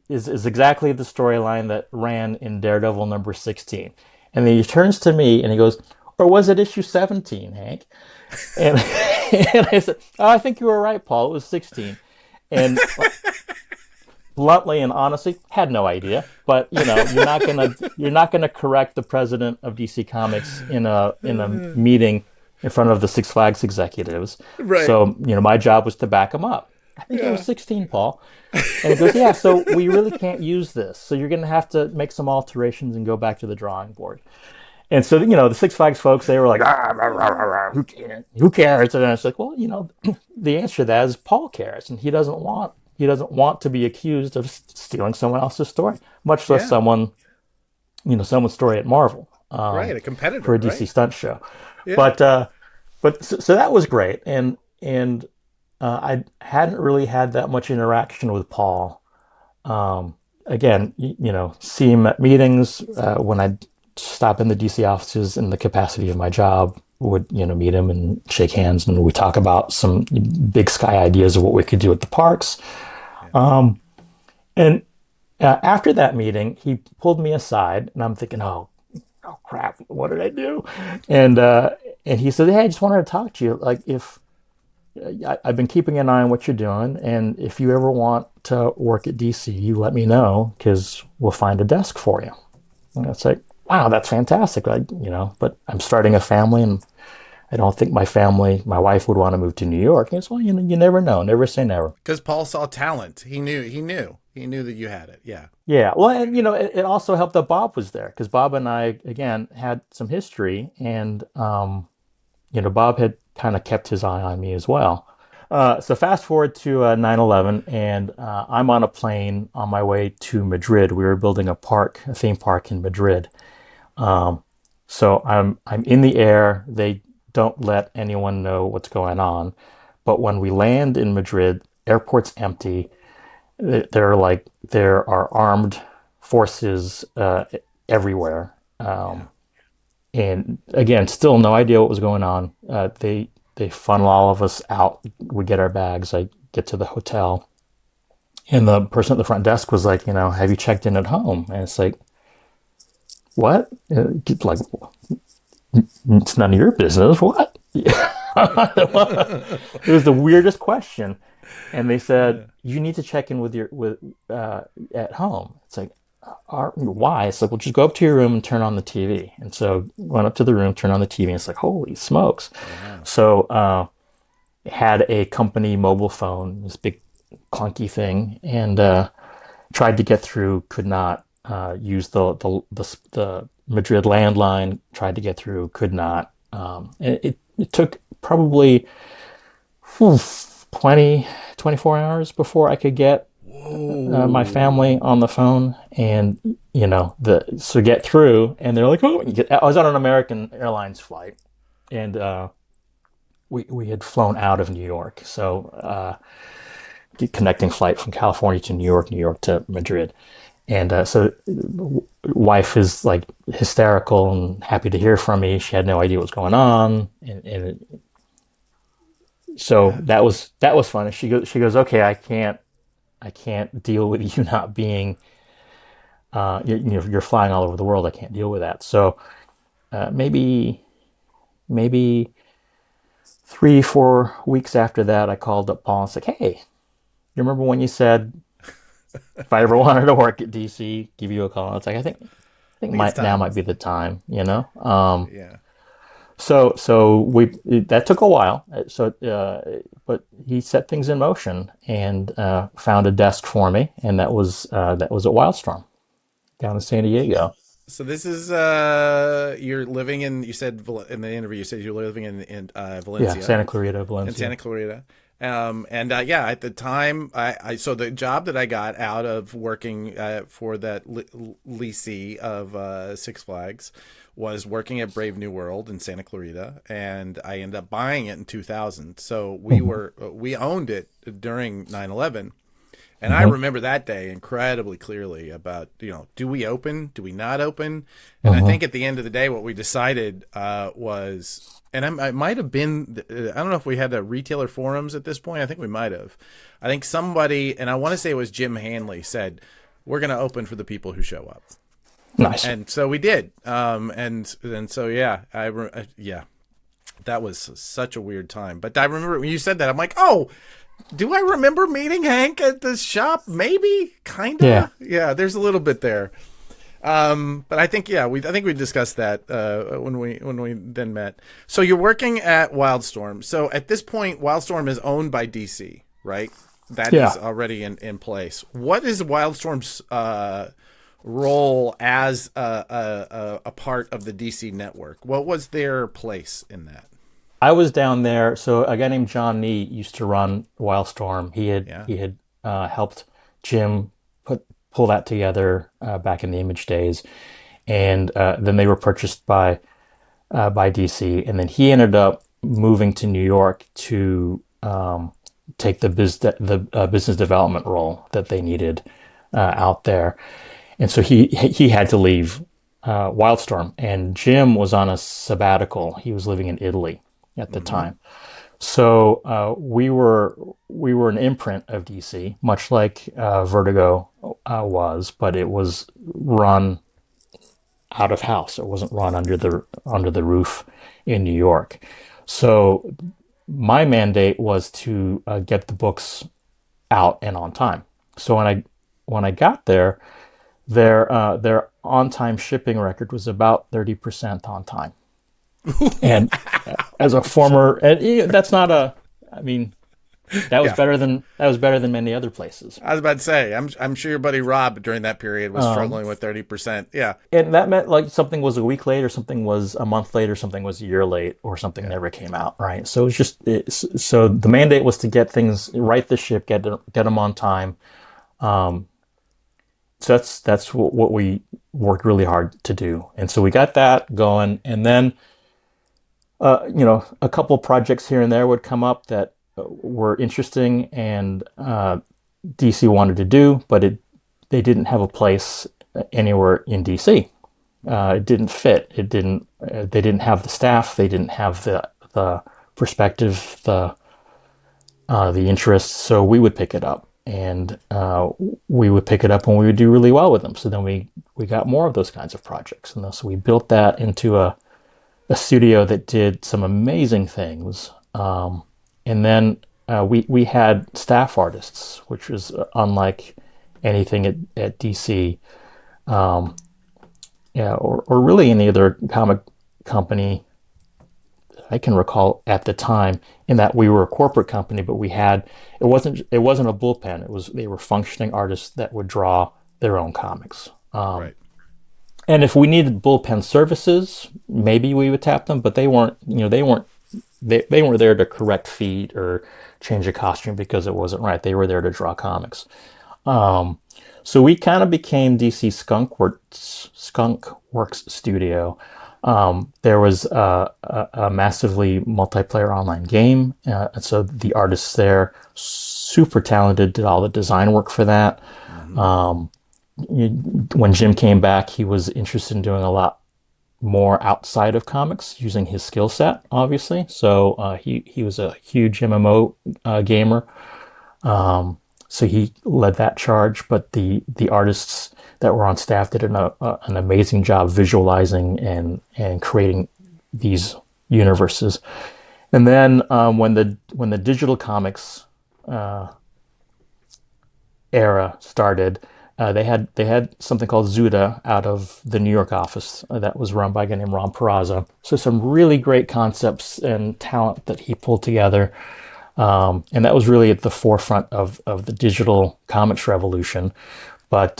is exactly the storyline that ran in Daredevil number 16." And then he turns to me and he goes, "Or was it issue 17, Hank?" And and I said, "Oh, I think you were right, Paul. It was 16." And bluntly and honestly, had no idea. But you're not gonna correct the president of DC Comics in a meeting in front of the Six Flags executives. Right. So my job was to back him up. I think it was Yeah. 16, Paul. And he goes, yeah. So we really can't use this. So you're gonna have to make some alterations and go back to the drawing board. And so the Six Flags folks, they were like, ah, rah, rah, rah, rah, who cares? Who cares? And it's like, well, the answer to that is Paul cares, and he doesn't want to be accused of stealing someone else's story, much less Yeah. someone's story at Marvel, Right. A for competitor, a DC right? stunt show. Yeah. But that was great, and I hadn't really had that much interaction with Paul. Again, see him at meetings when I stop in the DC offices in the capacity of my job. Would meet him and shake hands, and we talk about some big sky ideas of what we could do at the parks. Yeah. And after that meeting, he pulled me aside, and I'm thinking, oh crap, what did I do? And and he said, hey, I just wanted to talk to you. Like, if I've been keeping an eye on what you're doing, and if you ever want to work at DC, you let me know because we'll find a desk for you. And it's like, wow, that's fantastic. But I'm starting a family, and I don't think my wife would want to move to New York. And it's, well, you never know. Never say never. Because Paul saw talent. He knew that you had it. Yeah. Yeah. Well, and it also helped that Bob was there because Bob and I, again, had some history, and Bob had kind of kept his eye on me as well. So fast forward to 9/11, and I'm on a plane on my way to Madrid. We were building a theme park in Madrid. So I'm in the air. They don't let anyone know what's going on. But when we land in Madrid, airport's empty. There are armed forces everywhere. Yeah. And again, still no idea what was going on. They funnel all of us out. We get our bags. I get to the hotel, and the person at the front desk was like, have you checked in at home? And it's like, what? Like, it's none of your business. What? It was the weirdest question. And they said, you need to check in with at home. It's like, why? It's like, well, just go up to your room and turn on the TV. And so went up to the room, turned on the TV, and it's like, holy smokes. Yeah. So had a company mobile phone, this big clunky thing, and Tried to get through, could not. Use the Madrid landline. Tried to get through, could not. It took probably whew, 20, 24 hours before I could get my family Whoa. on the phone, and so get through. And they're like, "Oh, I was on an American Airlines flight, and we had flown out of New York, so connecting flight from California to New York, New York to Madrid." And so wife is like hysterical and happy to hear from me. She had no idea what's going on, and so Yeah. that was fun. And she goes, okay, I can't deal with you not being, you're flying all over the world. I can't deal with that. So maybe 3 4 weeks after that, I called up Paul and said, hey, you remember when you said if I ever wanted to work at DC, give you a call? It's like I think I think it's now time. might be the time, Yeah. So that took a while. But he set things in motion and found a desk for me, and that was at Wildstorm down in San Diego. So this is you're living in, you said in the interview, you said you're living in Yeah, Valencia, Santa Clarita, in Valencia. Santa Clarita. And yeah, at the time, so the job that I got out of working for that leasee of Six Flags was working at Brave New World in Santa Clarita, and I ended up buying it in 2000. So Hmm. we owned it during 9/11. And I Hmm. remember that day incredibly clearly about, do we open? Do we not open? And I Hmm. think at the end of the day, what we decided was, and I might have been, I don't know if we had the retailer forums at this point. I think we might have. I think somebody, and I want to say it was Jim Hanley, said, we're going to open for the people who show up. Nice. And so we did. And so, yeah, yeah, that was such a weird time. But I remember when you said that, I'm like, oh, do I remember meeting Hank at this shop? Maybe, Yeah. kinda. Yeah, there's a little bit there. But I think, yeah, I think we discussed that when we then met. So you're working at Wildstorm. So at this point, Wildstorm is owned by DC, right? That is Yeah. already in place. What is Wildstorm's role as a part of the DC network? What was their place in that? I was down there. So a guy named John Nee used to run Wildstorm. He had Yeah. he had helped Jim pull that together back in the Image days, and then they were purchased by DC, and then he ended up moving to New York to take the business development role that they needed out there, and so he had to leave Wildstorm, and Jim was on a sabbatical. He was living in Italy at the Mm-hmm. time, so we were an imprint of DC, much like Vertigo was, but it was run out of house. It wasn't run under the roof in New York. So my mandate was to get the books out and on time. So when I got there, their on time shipping record was about 30% on time. And as a former, and that's not a, I mean, Yeah. that was better than many other places. I was about to say, I'm sure your buddy Rob during that period was Um, struggling with 30%. Yeah. and that meant like something was a week late, or something was a month late, or something was a year late, or something Yeah. never came out, right? So so the mandate was to get things right, the ship, get them on time. Um, so that's what we worked really hard to do, and so we got that going, and then a couple projects here and there would come up that were interesting, and DC wanted to do, but they didn't have a place anywhere in DC. It didn't fit. It didn't. They didn't have the staff. They didn't have the perspective, the interest. So we would pick it up, and we would pick it up when we would do really well with them. So then we got more of those kinds of projects, and so we built that into a studio that did some amazing things. And then we had staff artists, which was unlike anything at DC. Yeah, or really any other comic company I can recall at the time, in that we were a corporate company, but we had it wasn't a bullpen. They were functioning artists that would draw their own comics. Right. And if we needed bullpen services, maybe we would tap them, but they weren't there to correct feet or change a costume because it wasn't right. They were there to draw comics. Um, so we kind of became DC Skunk Works Studio. There was a massively multiplayer online game, and so the artists there, super talented, did all the design work for that. Mm-hmm. When Jim came back, he was interested in doing a lot more outside of comics, using his skill set, obviously. So he was a huge MMO gamer. So he led that charge, but the artists that were on staff did an amazing job visualizing and creating these universes. And then when the digital comics era started, they had something called Zuda out of the New York office that was run by a guy named Ron Peraza. So some really great concepts and talent that he pulled together. And that was really at the forefront of the digital comics revolution. But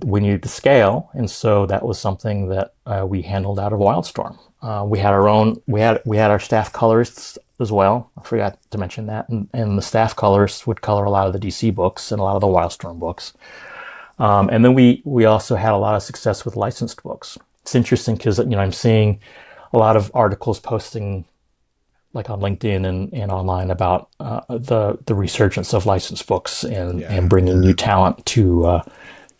we needed to scale, and so that was something that we handled out of Wildstorm. We had our own. We had our staff colorists as well. I forgot to mention that, and the staff colorists would color a lot of the DC books and a lot of the Wildstorm books. And then we also had a lot of success with licensed books. It's interesting because I'm seeing a lot of articles posting like on LinkedIn and online about the resurgence of licensed books and Yeah. bringing new talent to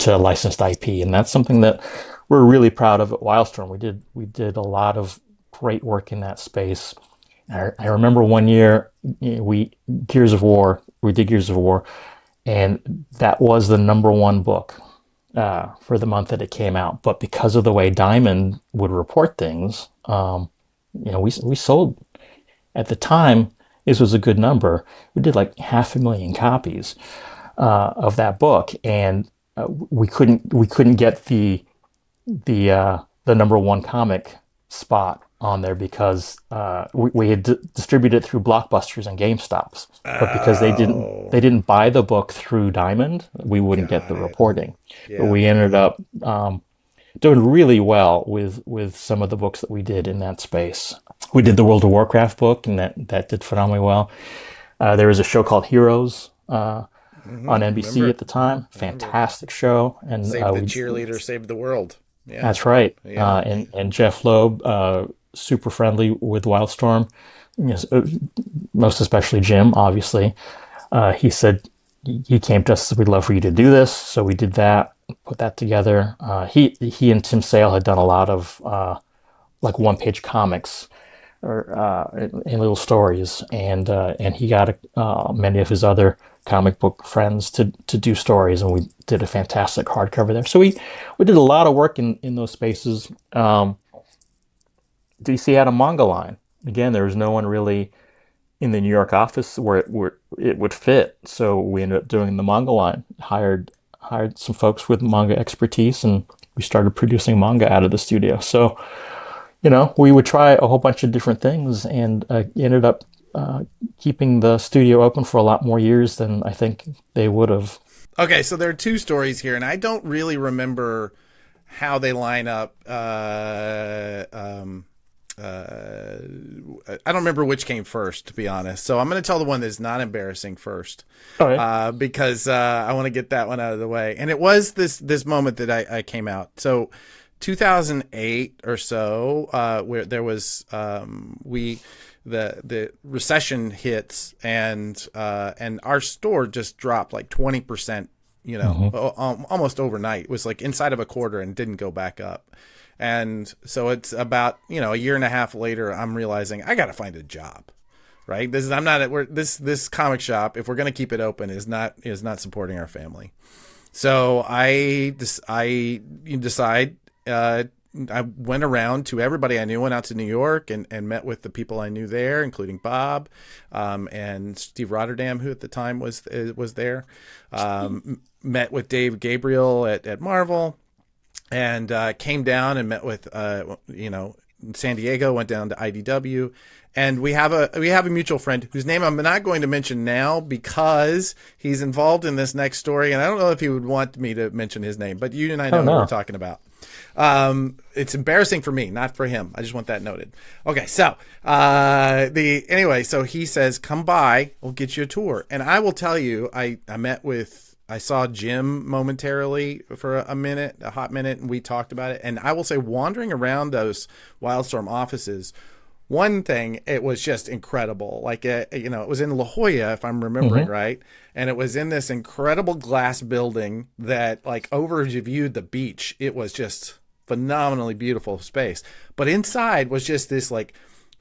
licensed IP, and that's something that we're really proud of at Wildstorm. We did a lot of great work in that space. I remember one year we did Gears of War, and that was the number one book for the month that it came out. But because of the way Diamond would report things, we sold at the time. This was a good number. We did like 500,000 copies of that book, and we couldn't get the number one comic spot on there because we had distributed it through Blockbusters and GameStops, but because they didn't Oh, they didn't buy the book through Diamond, we wouldn't get got the it. reporting. But Yeah. we ended up doing really well with some of the books that we did in that space. We did the World of Warcraft book, and that did phenomenally well. There was a show called Heroes on NBC Remember? at the time. Remember? Fantastic show, and Save the we cheerleader, save the world. Yeah. that's right. Yeah. And Jeff Loeb, super friendly with Wildstorm, yes, most especially Jim, obviously. He said he came to us, we'd love for you to do this. So we did that, put that together. He and Tim Sale had done a lot of like one-page comics or in little stories, and he got many of his other comic book friends to do stories, and we did a fantastic hardcover there. So we did a lot of work in those spaces. DC had a manga line. Again, there was no one really in the New York office where it would fit. So we ended up doing the manga line. Hired some folks with manga expertise, and we started producing manga out of the studio. So we would try a whole bunch of different things, and ended up keeping the studio open for a lot more years than I think they would have. Okay, so there are two stories here, and I don't really remember how they line up. I don't remember which came first, to be honest. So I'm going to tell the one that's not embarrassing first, All right. because I want to get that one out of the way. And it was this moment that I came out. So 2008 or so, where there was the recession hits, and our store just dropped like 20%. Almost overnight. It was like inside of a quarter and didn't go back up. And so it's about, a year and a half later, I'm realizing I got to find a job, right? This comic shop, if we're going to keep it open, is not supporting our family. So I decide, I went around to everybody I knew, went out to New York and met with the people I knew there, including Bob, and Steve Rotterdam, who at the time was there, met with Dave Gabriel at Marvel, and came down and met with in San Diego, went down to IDW, And we have a mutual friend whose name I'm not going to mention now because he's involved in this next story, and I don't know if he would want me to mention his name, but you and I Oh know who we're no. talking about. It's embarrassing for me, not for him. I just want that noted. Okay, so the anyway, so he says, "Come by, we'll get you a tour." And I will tell you, I saw Jim momentarily for a minute, a hot minute, and we talked about it. And I will say, wandering around those Wildstorm offices, one thing, it was just incredible. Like, it was in La Jolla, if I'm remembering Hmm. right. And it was in this incredible glass building that, like, overviewed the beach. It was just phenomenally beautiful space. But inside was just this, like,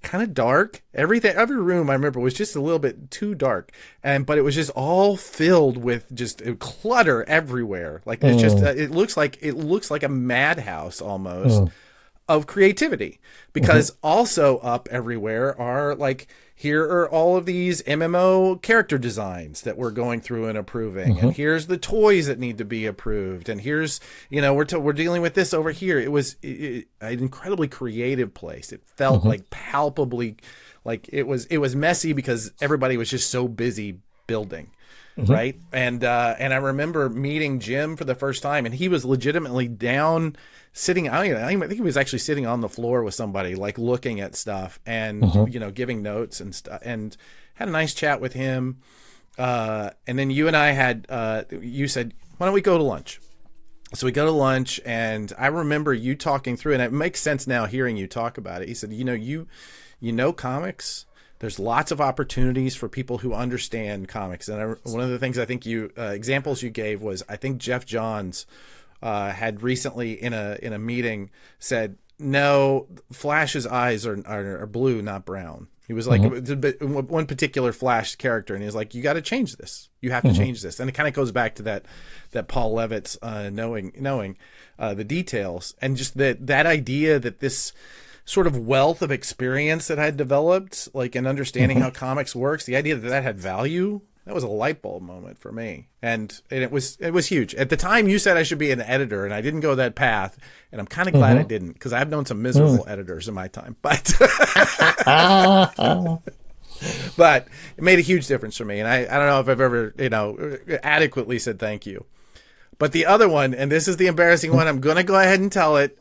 kind of dark. Every room I remember was just a little bit too dark, but it was just all filled with just clutter everywhere. Like it's just Mm, it looks like a madhouse almost mm, of creativity, hmm. because also up everywhere are like, here are all of these MMO character designs that we're going through and approving, and Hmm. here's the toys that need to be approved, and here's, we're dealing with this over here. It was an incredibly creative place. It felt Hmm. like palpably, like it was messy because everybody was just so busy building, Hmm. right? And I remember meeting Jim for the first time, and he was legitimately down, sitting. I think he was actually sitting on the floor with somebody, like looking at stuff and Hmm. giving notes and stuff, and had a nice chat with him. And then you and I had you said, "Why don't we go to lunch?" So we go to lunch, and I remember you talking through, and it makes sense now hearing you talk about it. He said, comics. There's lots of opportunities for people who understand comics, and one of the things I think you examples you gave was, I think Jeff Johns had recently in a meeting said, "No, Flash's eyes are blue, not brown." He was like, Hmm. one particular Flash character, and he was like, "You got to change this. You have to Hmm. change this." And it kind of goes back to that Paul Levitt's knowing the details, and just that idea that this sort of wealth of experience that I had developed, like in understanding Hmm. how comics works, the idea that that had value, that was a light bulb moment for me. And it was huge. At the time you said I should be an editor, and I didn't go that path, and I'm kind of glad I Hmm. didn't, because I've known some Hmm. miserable editors in my time. But Ah. but it made a huge difference for me, and I don't know if I've ever, adequately said thank you. But the other one, and this is the embarrassing one, I'm going to go ahead and tell it.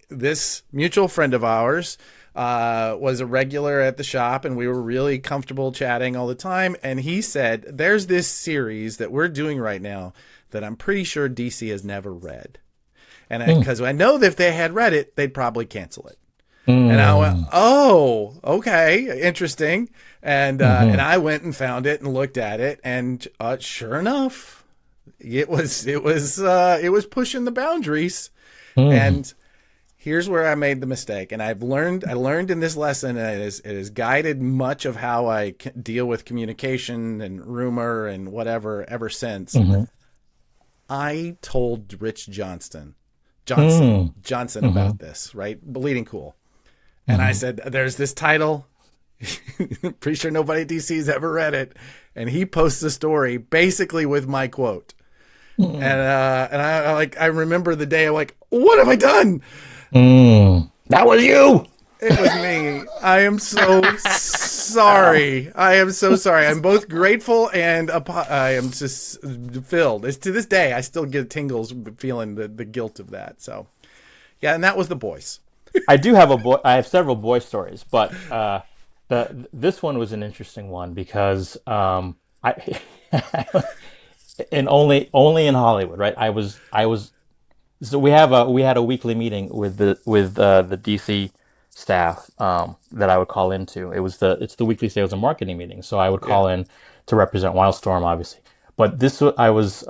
This mutual friend of ours was a regular at the shop, and we were really comfortable chatting all the time. And he said, "There's this series that we're doing right now that I'm pretty sure DC has never read. And Mm, because I know that if they had read it, they'd probably cancel it." And I went, mm, "Oh, okay, interesting." And mhm, I went and found it and looked at it, and sure enough, it was pushing the boundaries. mm, And here's where I made the mistake, and I learned in this lesson, and it has guided much of how I deal with communication and rumor and whatever ever since. mhm, I told Rich mm, Johnson mhm, about this, right? Bleeding Cool. And I mhm, said, "There's this title. Pretty sure nobody at DC's ever read it." And he posts a story basically with my quote. And mm, I remember the day I'm like, "What have I done?" mm. That was you. It was me. I am so sorry. I am so sorry. I'm both grateful and I am just filled. It's, to this day, I still get tingles feeling the guilt of that. So, yeah, and that was the boys. I do have a boy. I have several boy stories, but this one was an interesting one because I and only in Hollywood, right? I was so we had a weekly meeting with the DC staff that I would call into. It's the weekly sales and marketing meeting, so I would Yeah. call in to represent Wildstorm, obviously. But I was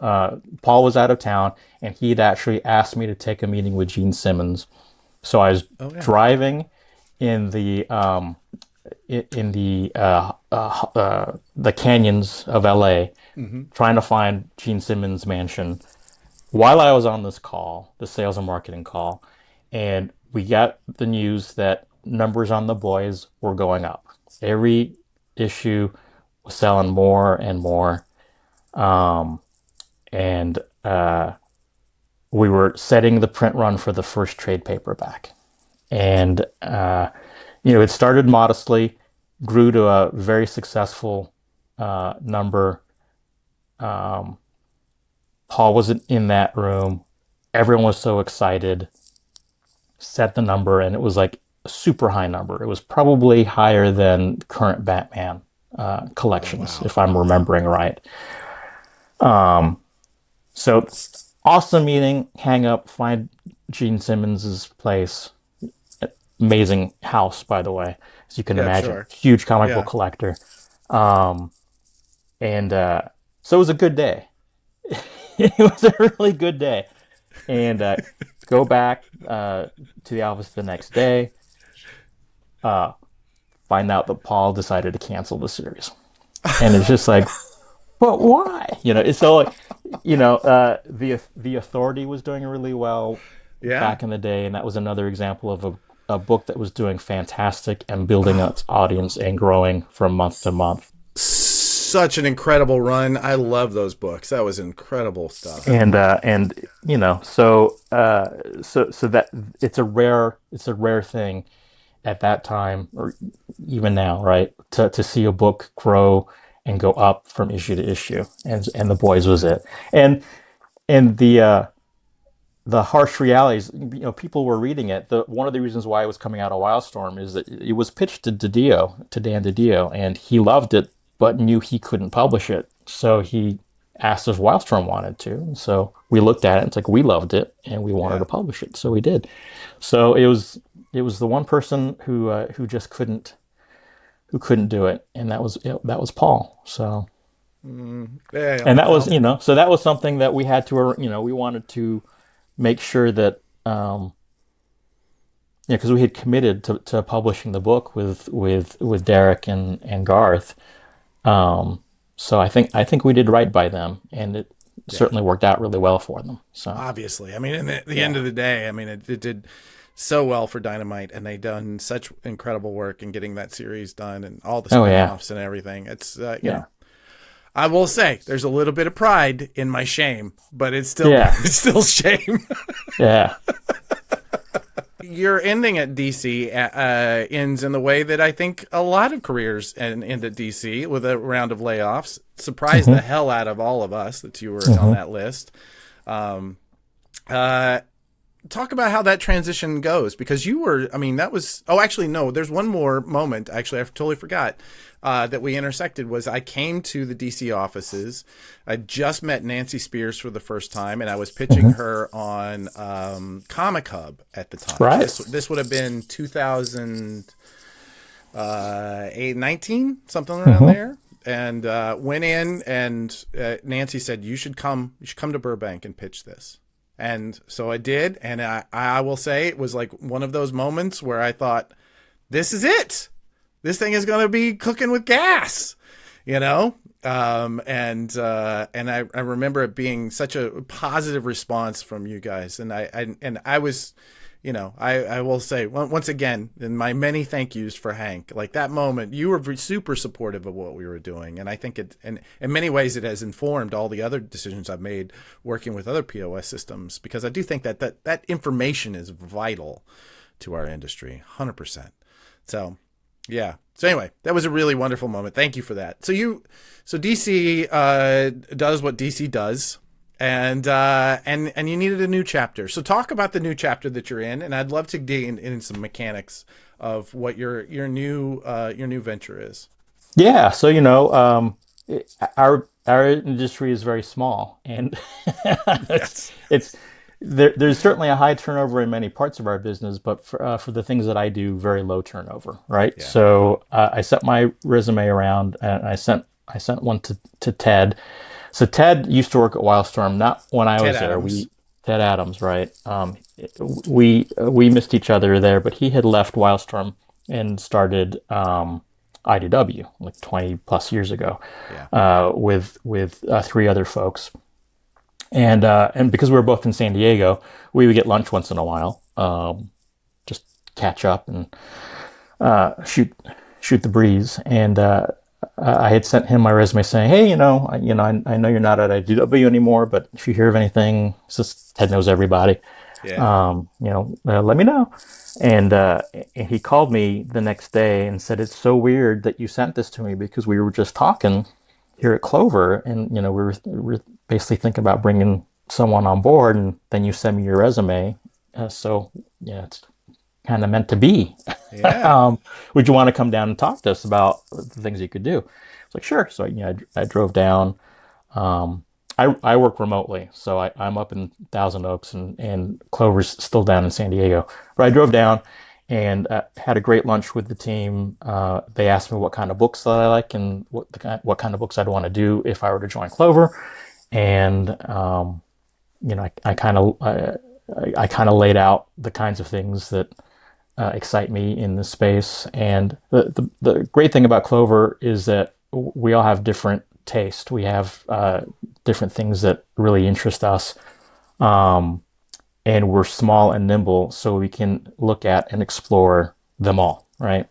Paul was out of town, and he'd actually asked me to take a meeting with Gene Simmons. So I was Oh, yeah. driving in the canyons of LA, Mm-hmm. trying to find Gene Simmons' mansion while I was on this call, the sales and marketing call, and we got the news that numbers on the boys were going up. Every issue was selling more and more, and we were setting the print run for the first trade paperback. And it started modestly, grew to a very successful number. Um, Paul wasn't in that room. Everyone was so excited. Set the number, and it was like a super high number. It was probably higher than current Batman Oh collections, wow. if I'm remembering right. Um, so awesome meeting. Hang up. Find Gene Simmons's place. Amazing house, by the way, as you can Yeah, I'm imagine. sure. Huge comic book Yeah. collector. Um, and so it was a good day. It was a really good day. And go back to the office the next day. Uh, find out that Paul decided to cancel the series, and it's just like, but why? It's so like, the Authority was doing really well Yeah. back in the day, and that was another example of a book that was doing fantastic and building Oh, its audience and growing from month to month. such an incredible run. I love those books. That was incredible stuff. And so that it's a rare thing at that time, or even now, right? To see a book grow and go up from issue to issue, and the boys was it. And the harsh realities, people were reading it. One of the reasons why it was coming out of Wildstorm is that it was pitched to Dan DiDio, and he loved it, but knew he couldn't publish it. So he asked if Wildstorm wanted to. And so we looked at it. It's like we loved it, and we wanted Yeah. to publish it, so we did. So it was the one person who couldn't do it, and that was Paul. So Yeah. and that was Well, you know so that was something that we had to we wanted to make sure that because we had committed to publishing the book with Derek and Garth. Um, so I think we did right by them, and it yeah. certainly worked out really well for them. So Obviously. I mean, in the end yeah, of the day, I mean, it did so well for Dynamite, and they done such incredible work in getting that series done and all the oh yeah, spin-offs and everything. It's yeah, I will say there's a little bit of pride in my shame, but it's still yeah, it's still shame. yeah. Your ending at DC ends in the way that I think a lot of careers end at DC, with a round of layoffs. Surprised the Hmm. hell out of all of us that you were on Hmm. that list. Um, uh, Talk about how that transition goes, because you were, I mean, that was, oh, actually, no, there's one more moment. Actually, I totally forgot that we intersected. Was I came to the DC offices. I just met Nancy Spears for the first time, and I was pitching Hmm. her on Comic Hub at the time. Right. This would have been 2019, something around Hmm. there. And went in, and Nancy said, you should come to Burbank and pitch this. And so I did, and I will say it was like one of those moments where I thought, this is it. This thing is going to be cooking with gas, you know? And I remember it being such a positive response from you guys. And I was, I will say once again, in my many thank yous for Hank, like that moment, you were super supportive of what we were doing. And I think and in many ways, it has informed all the other decisions I've made working with other POS systems, because I do think that information is vital to our industry, 100%. So, yeah. So anyway, that was a really wonderful moment. Thank you for that. So DC does what DC does, and you needed a new chapter. So talk about the new chapter that you're in, and I'd love to dig in some mechanics of what your new venture is. Yeah. So our industry is very small, and Yes. it's there's certainly a high turnover in many parts of our business, but for the things that I do, very low turnover, right? Yeah. So I sent my resume around, and I sent one to Ted. So Ted used to work at Wildstorm, not when I Ted was there. Adams. We Ted Adams, right? We missed each other there, but he had left Wildstorm and started IDW like 20 plus years ago, Yeah. with three other folks. And because we were both in San Diego, we would get lunch once in a while, just catch up and shoot the breeze. And I had sent him my resume saying, "Hey, I know you're not at IDW anymore, but if you hear of anything, it's just Ted knows everybody. Yeah. let me know. And he called me the next day and said, "It's so weird that you sent this to me because we were just talking here at Clover, and we were basically thinking about bringing someone on board, and then you send me your resume. So yeah, it's kind of meant to be. Yeah. Would you want to come down and talk to us about the things you could do?" It's like, sure. So I drove down. Um, I work remotely, so I'm up in Thousand Oaks, and Clover's still down in San Diego. But I drove down and had a great lunch with the team. They asked me what kind of books that I like and what kind of books I'd want to do if I were to join Clover. And I kind of laid out the kinds of things that excite me in this space. And the great thing about Clover is that we all have different taste. We have different things that really interest us. Um, and we're small and nimble, so we can look at and explore them all, right?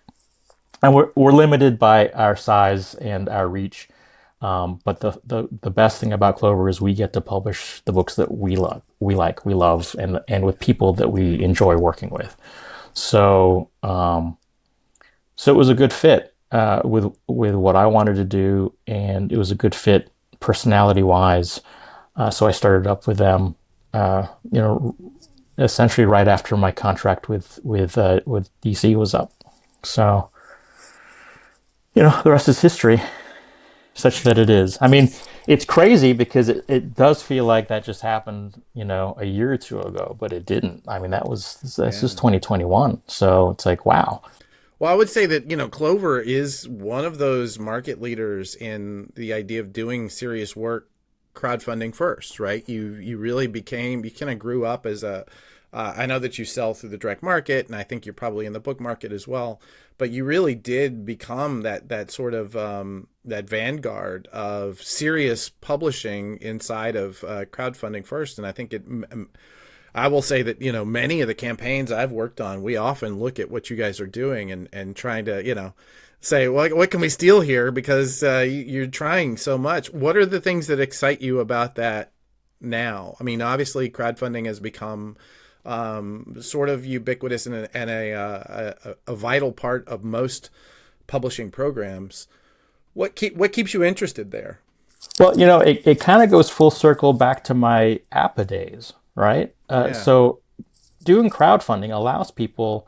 And we're limited by our size and our reach. But the best thing about Clover is we get to publish the books that we love, and with people that we enjoy working with. So so it was a good fit with what I wanted to do, and it was a good fit personality wise. So I started up with them, essentially right after my contract with DC was up. So the rest is history, such that it is. I mean, it's crazy because it does feel like that just happened, a year or two ago, but it didn't. I mean, that's Yeah. just 2021. So it's like, wow. Well, I would say that, Clover is one of those market leaders in the idea of doing serious work crowdfunding first, right? You really you kind of grew up as I know that you sell through the direct market, and I think you're probably in the book market as well, but you really did become that sort of that vanguard of serious publishing inside of crowdfunding first. And I think I will say that, many of the campaigns I've worked on, we often look at what you guys are doing and trying to, say, what can we steal here? Because you're trying so much. What are the things that excite you about that now? I mean, obviously, crowdfunding has become sort of ubiquitous and a vital part of most publishing programs. What keeps you interested there? Well, it kind of goes full circle back to my APA days, right? Yeah. So doing crowdfunding allows people,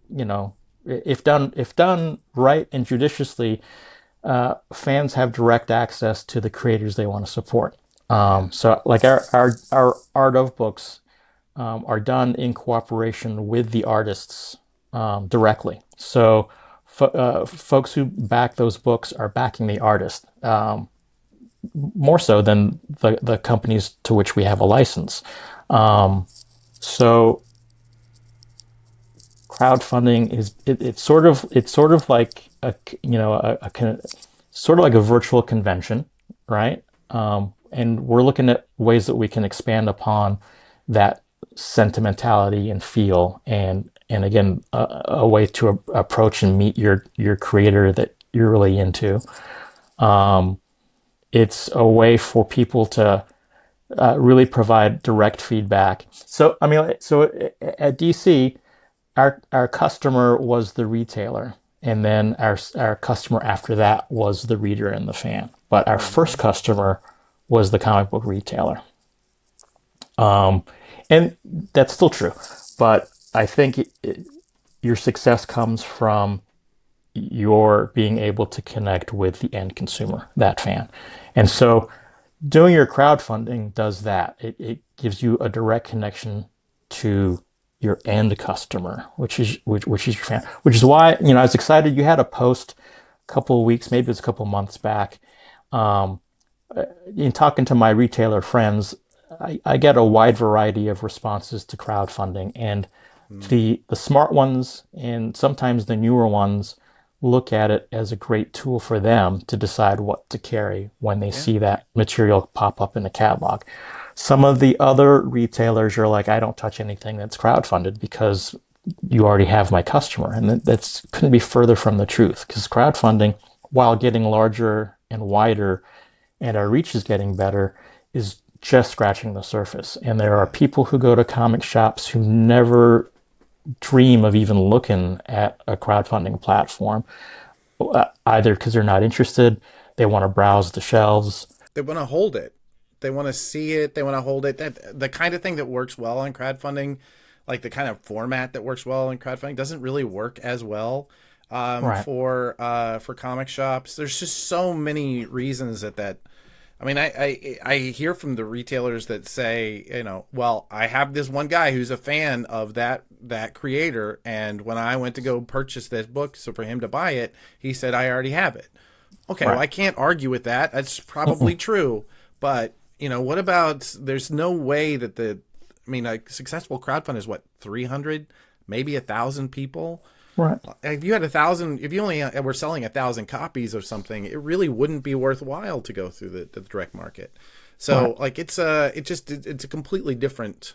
you know, if done right and judiciously, fans have direct access to the creators they want to support. Yeah. So like our art of books are done in cooperation with the artists directly. So folks who back those books are backing the artist more so than the companies to which we have a license. So crowdfunding it's sort of like sort of like a virtual convention, right? And we're looking at ways that we can expand upon that sentimentality and feel, and again, a way to approach and meet your creator that you're really into. It's a way for people to really provide direct feedback. So I mean, so at DC, our customer was the retailer, and then our customer after that was the reader and the fan. But our Mm-hmm. first customer was the comic book retailer, um, and that's still true. But I think your success comes from your being able to connect with the end consumer, that fan. And so doing your crowdfunding does that. It gives you a direct connection to your end customer, which is your fan. Which is why I was excited. You had a post a couple of weeks, maybe it was a couple of months back. Um, in talking to my retailer friends, I get a wide variety of responses to crowdfunding, and the smart ones and sometimes the newer ones look at it as a great tool for them to decide what to carry when they Yeah. see that material pop up in the catalog. Some of the other retailers are like, I don't touch anything that's crowdfunded because you already have my customer. And that's couldn't be further from the truth, because crowdfunding, while getting larger and wider and our reach is getting better, is just scratching the surface. And there are Yeah. people who go to comic shops who never dream of even looking at a crowdfunding platform, either because they're not interested, they want to browse the shelves. They want to hold it. They want to see it. They want to hold it. That the kind of thing that works well on crowdfunding, like the kind of format that works well in crowdfunding, doesn't really work as well Right. for comic shops. There's just so many reasons that. I mean, I hear from the retailers that say, well, I have this one guy who's a fan of that creator, and when I went to go purchase this book, so for him to buy it, he said I already have it. Okay, well, Right. I can't argue with that. That's probably true. But, what about there's no way that I mean, a successful crowdfund is what, 300, maybe 1,000 people? Right. If you had 1,000, if you only were selling 1,000 copies of something, it really wouldn't be worthwhile to go through the direct market. Right. So, like, it's a completely different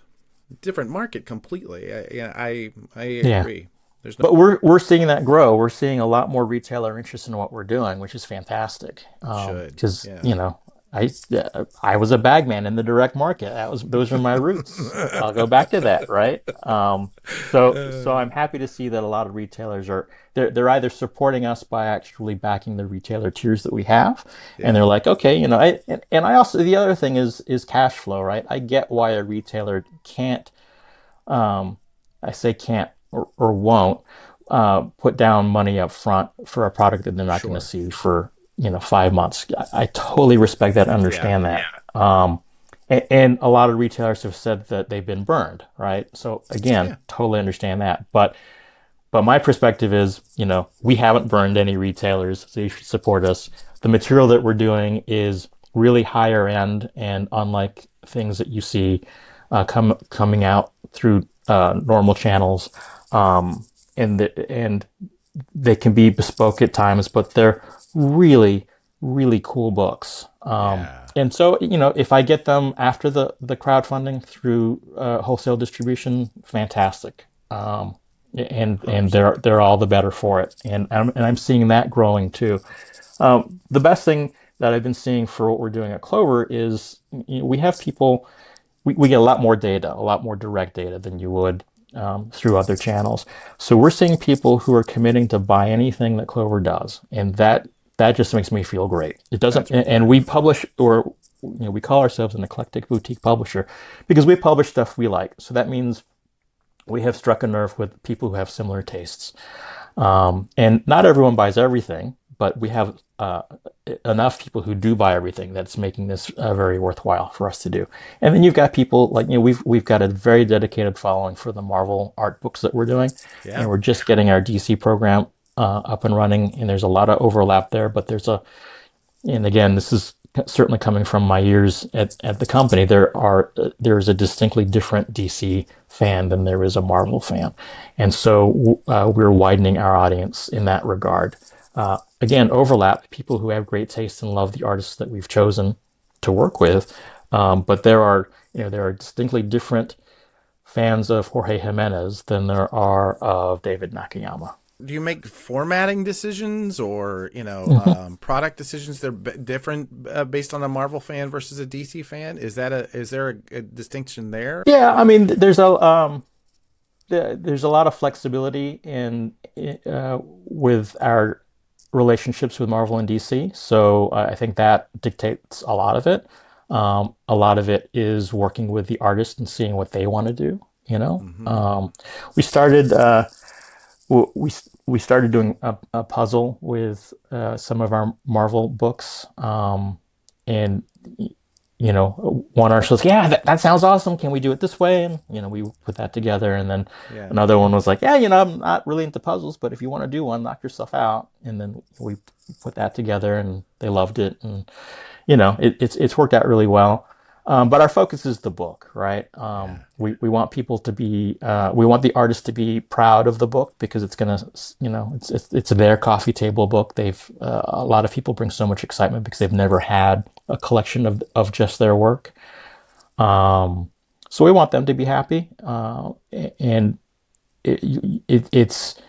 market completely. I Yeah. agree. There's no But we're seeing that grow. We're seeing a lot more retailer interest in what we're doing, which is fantastic. should. Because Yeah. I was a bagman in the direct market. Those are my roots. I'll go back to that, right? So I'm happy to see that a lot of retailers are they're either supporting us by actually backing the retailer tiers that we have, and Yeah. they're like, okay, and I also the other thing is cash flow, right? I get why a retailer can't um, I say can't or won't put down money up front for a product that they're not going to Sure. see for 5 months. I totally respect that, Yeah. understand that. And a lot of retailers have said that they've been burned, right? So again, Yeah. totally understand that. But my perspective is, we haven't burned any retailers, so you should support us. The material that we're doing is really higher end and unlike things that you see coming out through normal channels. And they can be bespoke at times, but they're really, really cool books. Yeah. And so, if I get them after the crowdfunding through wholesale distribution, fantastic. And 100%. they're all the better for it. And I'm seeing that growing too. The best thing that I've been seeing for what we're doing at Clover is we have people, we get a lot more data, a lot more direct data than you would through other channels. So we're seeing people who are committing to buy anything that Clover does, and that just makes me feel great. It doesn't, That's and we wonderful. publish, or we call ourselves an eclectic boutique publisher because we publish stuff we like. So that means we have struck a nerve with people who have similar tastes. And not everyone buys everything, but we have enough people who do buy everything that's making this very worthwhile for us to do. And then you've got people like we've got a very dedicated following for the Marvel art books that we're doing, Yeah. and we're just getting our DC program up and running. And there's a lot of overlap there, but and again, this is certainly coming from my years at the company. There's a distinctly different DC fan than there is a Marvel fan, and so we're widening our audience in that regard. Again, overlap people who have great taste and love the artists that we've chosen to work with, but there are distinctly different fans of Jorge Jimenez than there are of David Nakayama. Do you make formatting decisions or product decisions that are different based on a Marvel fan versus a DC fan? Is there a distinction there? Yeah, I mean, there's a lot of flexibility with our relationships with Marvel and DC. So I think that dictates a lot of it. A lot of it is working with the artist and seeing what they want to do. Hmm. We started we started doing a puzzle with some of our Marvel books, and one artist was, yeah, that sounds awesome. Can we do it this way? And we put that together. And then Yeah. another one was like, yeah, I'm not really into puzzles, but if you want to do one, knock yourself out. And then we put that together, and they loved it. And it's worked out really well. But our focus is the book, right? Yeah. We want people to be, we want the artist to be proud of the book because it's gonna, it's their coffee table book. A lot of people bring so much excitement because they've never had a collection of just their work. So we want them to be happy, and it's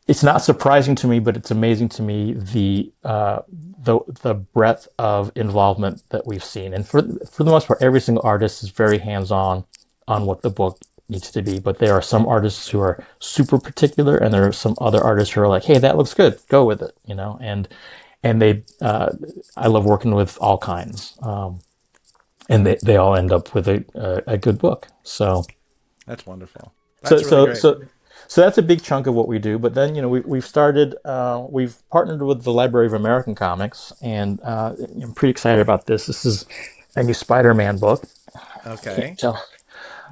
it's not surprising to me, but it's amazing to me the breadth of involvement that we've seen. And for the most part, every single artist is very hands on what the book needs to be. But there are some artists who are super particular, and there are some other artists who are like, "Hey, that looks good, go with it," you know. And they, I love working with all kinds, and they all end up with a good book. That's wonderful. So That's really so great. so so that's a big chunk of what we do. But then we've started we've partnered with the Library of American Comics, and I'm pretty excited about this. This is a new Spider-Man book. Can't Okay. tell.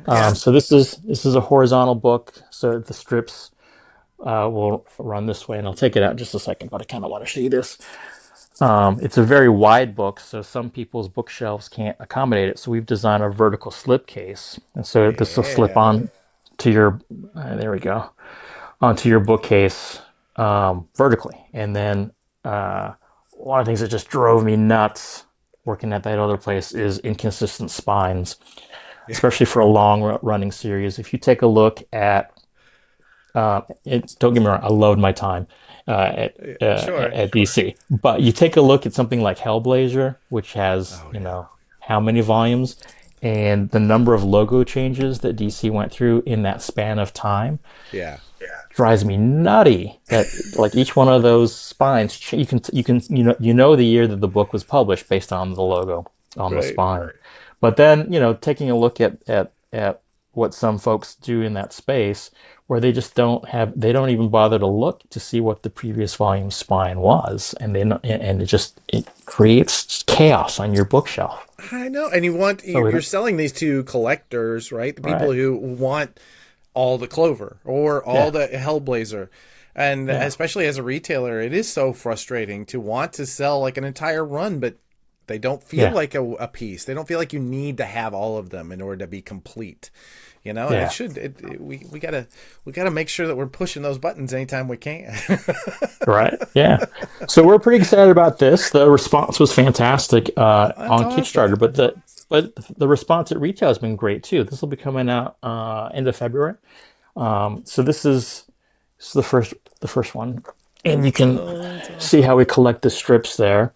Yeah. So this is a horizontal book. So the strips will run this way, and I'll take it out in just a second. But I kind of want to show you this. It's a very wide book, so some people's bookshelves can't accommodate it. So we've designed a vertical slip case, and so this will slip Yeah. on to your. There we go, onto your bookcase vertically. And then one of the things that just drove me nuts working at that other place is inconsistent spines, Yeah. especially for a long running series. If you take a look at don't get me wrong, I load my time Sure. at DC. But you take a look at something like Hellblazer, which has, Oh yeah. how many volumes, and the number of logo changes that DC went through in that span of time Yeah. drives me nutty. That like each one of those spines, you know the year that the book was published based on the logo on the Right. spine. But then, taking a look at what some folks do in that space, where they don't even bother to look to see what the previous volume spine was, and it creates chaos on your bookshelf. I know. And So we you're don't, selling these to collectors, right? The people right? who want all the Clover or all Yeah, the Hellblazer. And yeah, especially as a retailer, it is so frustrating to want to sell like an entire run, but they don't feel yeah, like a piece. They don't feel like you need to have all of them in order to be complete. And it yeah. should. We gotta make sure that we're pushing those buttons anytime we can. Right. Yeah. So we're pretty excited about this. The response was fantastic That's on awesome. Kickstarter, but the response at retail has been great too. This will be coming out end of February. So this is the first one, and you can Oh, that's see awesome. how we collect the strips there.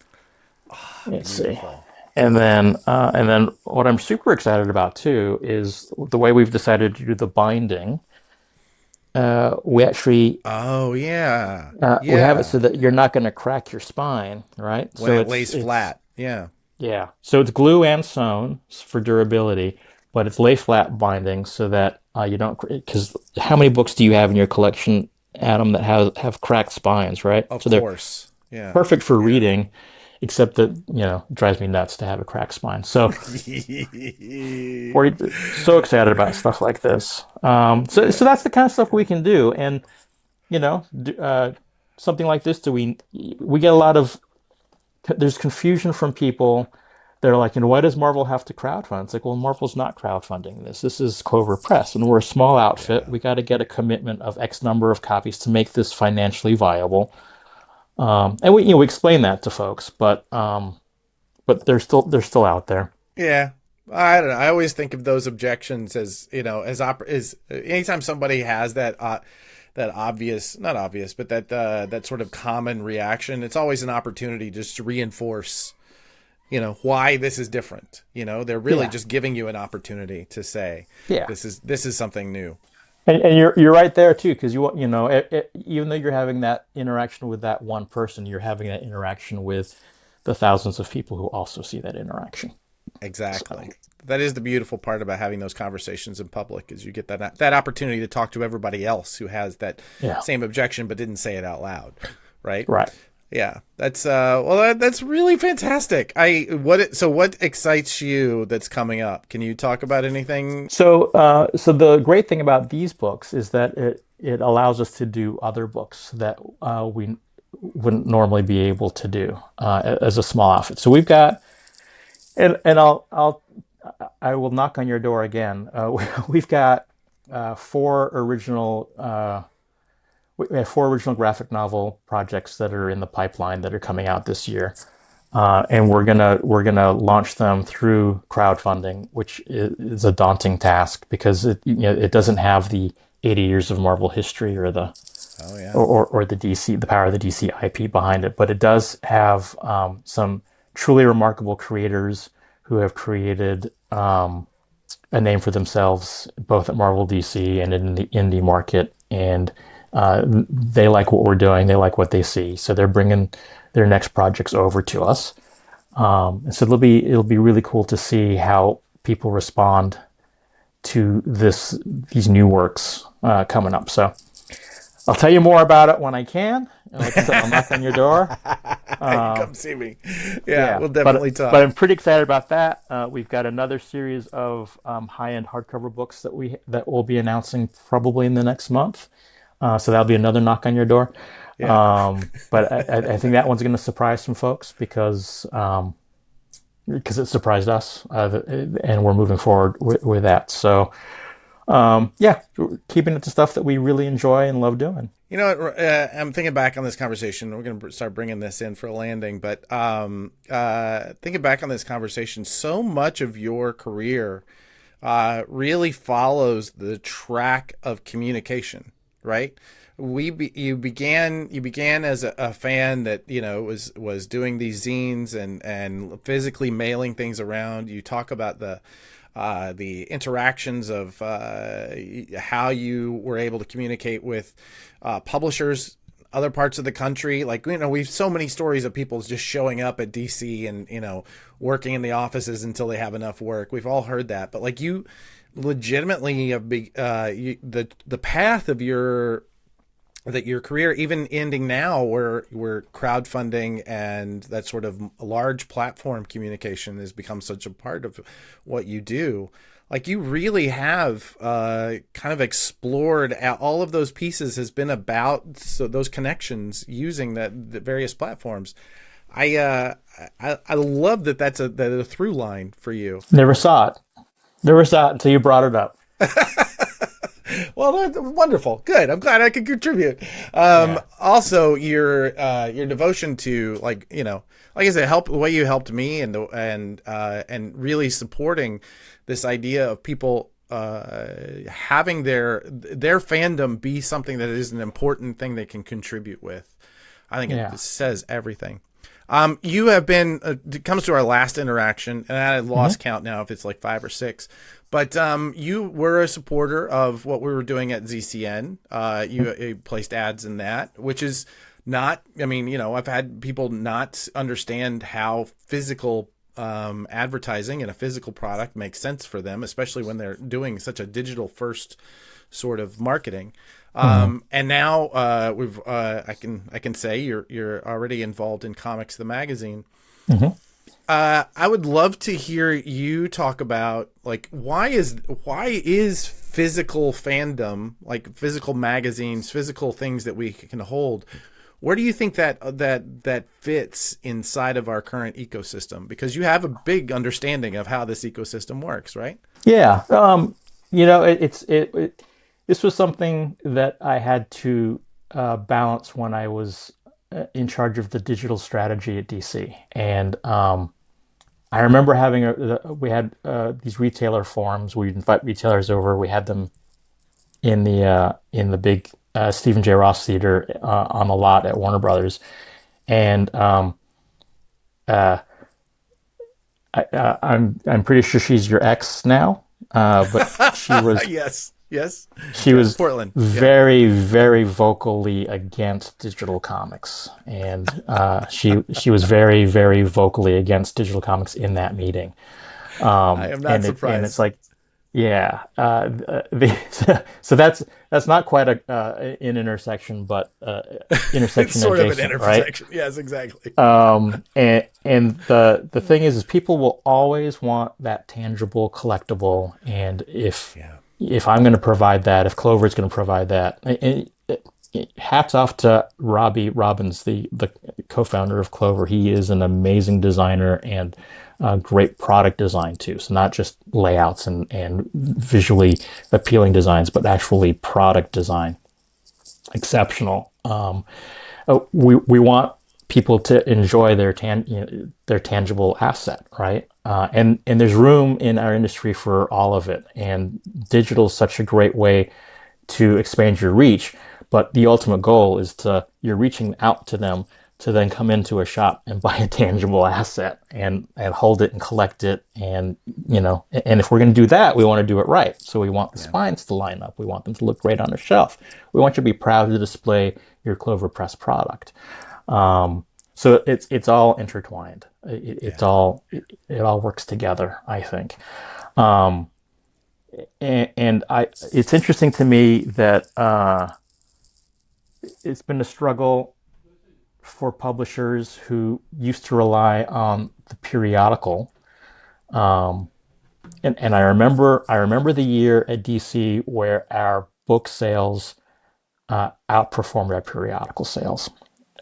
Let's see. Beautiful. And then what I'm super excited about too is the way we've decided to do the binding. We actually Oh yeah, we have it yeah. so that you're not going to crack your spine, right? When So it it's lays it's flat, yeah. yeah. So it's glue and sewn for durability, but it's lay flat binding so that you don't. Because how many books do you have in your collection, Adam, that have cracked spines, right? Of So they're course, yeah. perfect for reading, except that it drives me nuts to have a cracked spine. So we're so excited about stuff like this. So Yeah. that's the kind of stuff we can do, and you know, something like this. We get a lot of there's confusion from people. They're like, why does Marvel have to crowdfund? It's like, well, Marvel's not crowdfunding this. This is Clover Press, and we're a small outfit. Yeah. We got to get a commitment of X number of copies to make this financially viable. And we explain that to folks, but they're still out there. Yeah. I don't know. I always think of those objections as, as anytime somebody has that obvious, not obvious, but that sort of common reaction, it's always an opportunity just to reinforce, why this is different. They're really Yeah, just giving you an opportunity to say yeah. this is something new. And you're right there too, because even though you're having that interaction with that one person, you're having that interaction with the thousands of people who also see that interaction. So Exactly. That is the beautiful part about having those conversations in public is you get that opportunity to talk to everybody else who has that yeah, same objection but didn't say it out loud, right? right. Yeah. That's that's really fantastic. What excites you that's coming up? Can you talk about anything? So the great thing about these books is that it allows us to do other books that we wouldn't normally be able to do as a small outfit. So we've got, and I will knock on your door again. We've got we have four original graphic novel projects that are in the pipeline that are coming out this year. And we're gonna launch them through crowdfunding, which is a daunting task because it doesn't have the 80 years of Marvel history or the Oh yeah. or the DC, the power of the DC IP behind it. But it does have some truly remarkable creators who have created a name for themselves, both at Marvel DC and in the indie market. And they like what we're doing. They like what they see. So they're bringing their next projects over to us. So it'll be really cool to see how people respond to these new works coming up. So I'll tell you more about it when I can. And like I said, I'll knock on your door. You come see me. Yeah, Yeah, we'll definitely but talk. I'm pretty excited about that. We've got another series of high-end hardcover books that we'll be announcing probably in the next month. So that'll be another knock on your door. Yeah. But I think that one's going to surprise some folks because it surprised us, and we're moving forward with that. So yeah, keeping it to stuff that we really enjoy and love doing. You know what? I'm thinking back on this conversation. We're going to start bringing this in for a landing, but thinking back on this conversation, so much of your career really follows the track of communication, right? You began as a fan that was doing these zines and physically mailing things around. You talk about the interactions of how you were able to communicate with publishers, other parts of the country. Like, we've so many stories of people just showing up at DC and, working in the offices until they have enough work. We've all heard that. But like, you legitimately have the path of your career, even ending now where crowdfunding and that sort of large platform communication has become such a part of what you do. Like, you really have kind of explored all of those pieces has been about those connections using the various platforms. I love that that's a through line for you. Never saw it. Never saw it until you brought it up. Well, that's wonderful. Good. I'm glad I could contribute. Yeah. Also, your devotion to, like I said, the way you helped me and really supporting this idea of people having their fandom be something that is an important thing they can contribute with. I think Yeah. it says everything. You have been, it comes to our last interaction, and I lost count now if it's like 5 or 6, but you were a supporter of what we were doing at ZCN. You placed ads in that, which is not, I've had people not understand how physical advertising and a physical product makes sense for them, especially when they're doing such a digital first sort of marketing. And now I can say you're already involved in Comics the Magazine. I would love to hear you talk about, like, why is physical fandom, like physical magazines, physical things that we can hold, where do you think that fits inside of our current ecosystem? Because you have a big understanding of how this ecosystem works, right? Yeah. This was something that I had to balance when I was in charge of the digital strategy at DC. And I remember we had these retailer forums. We'd invite retailers over. We had them in the big Stephen J. Ross Theater on the lot at Warner Brothers. And uh, I'm pretty sure she's your ex now, but Yes, yes, she yes. was Portland. Yeah. very, very vocally against digital comics, and she was very, very vocally against digital comics in that meeting. I am not And it's surprised. like, yeah, so that's not quite an intersection, but It's intersection sort of an adjacent, right? intersection. Yes, exactly. And the thing is people will always want that tangible collectible, and Yeah. if I'm going to provide that, if Clover is going to provide that, hats off to Robbie Robbins, the co-founder of Clover. He is an amazing designer and great product design too. So not just layouts and visually appealing designs, but actually product design. Exceptional. We want people to enjoy their tangible asset, right? And there's room in our industry for all of it. And digital is such a great way to expand your reach. But the ultimate goal is you're reaching out to them to then come into a shop and buy a tangible asset and hold it and collect it. And, and if we're going to do that, we want to do it right. So we want the Yeah. spines to line up. We want them to look great on the shelf. We want you to be proud to display your Clover Press product. So it's all intertwined. Yeah. It all works together, I think. Um, and it's interesting to me that it's been a struggle for publishers who used to rely on the periodical. Um, and I remember the year at DC where our book sales outperformed our periodical sales.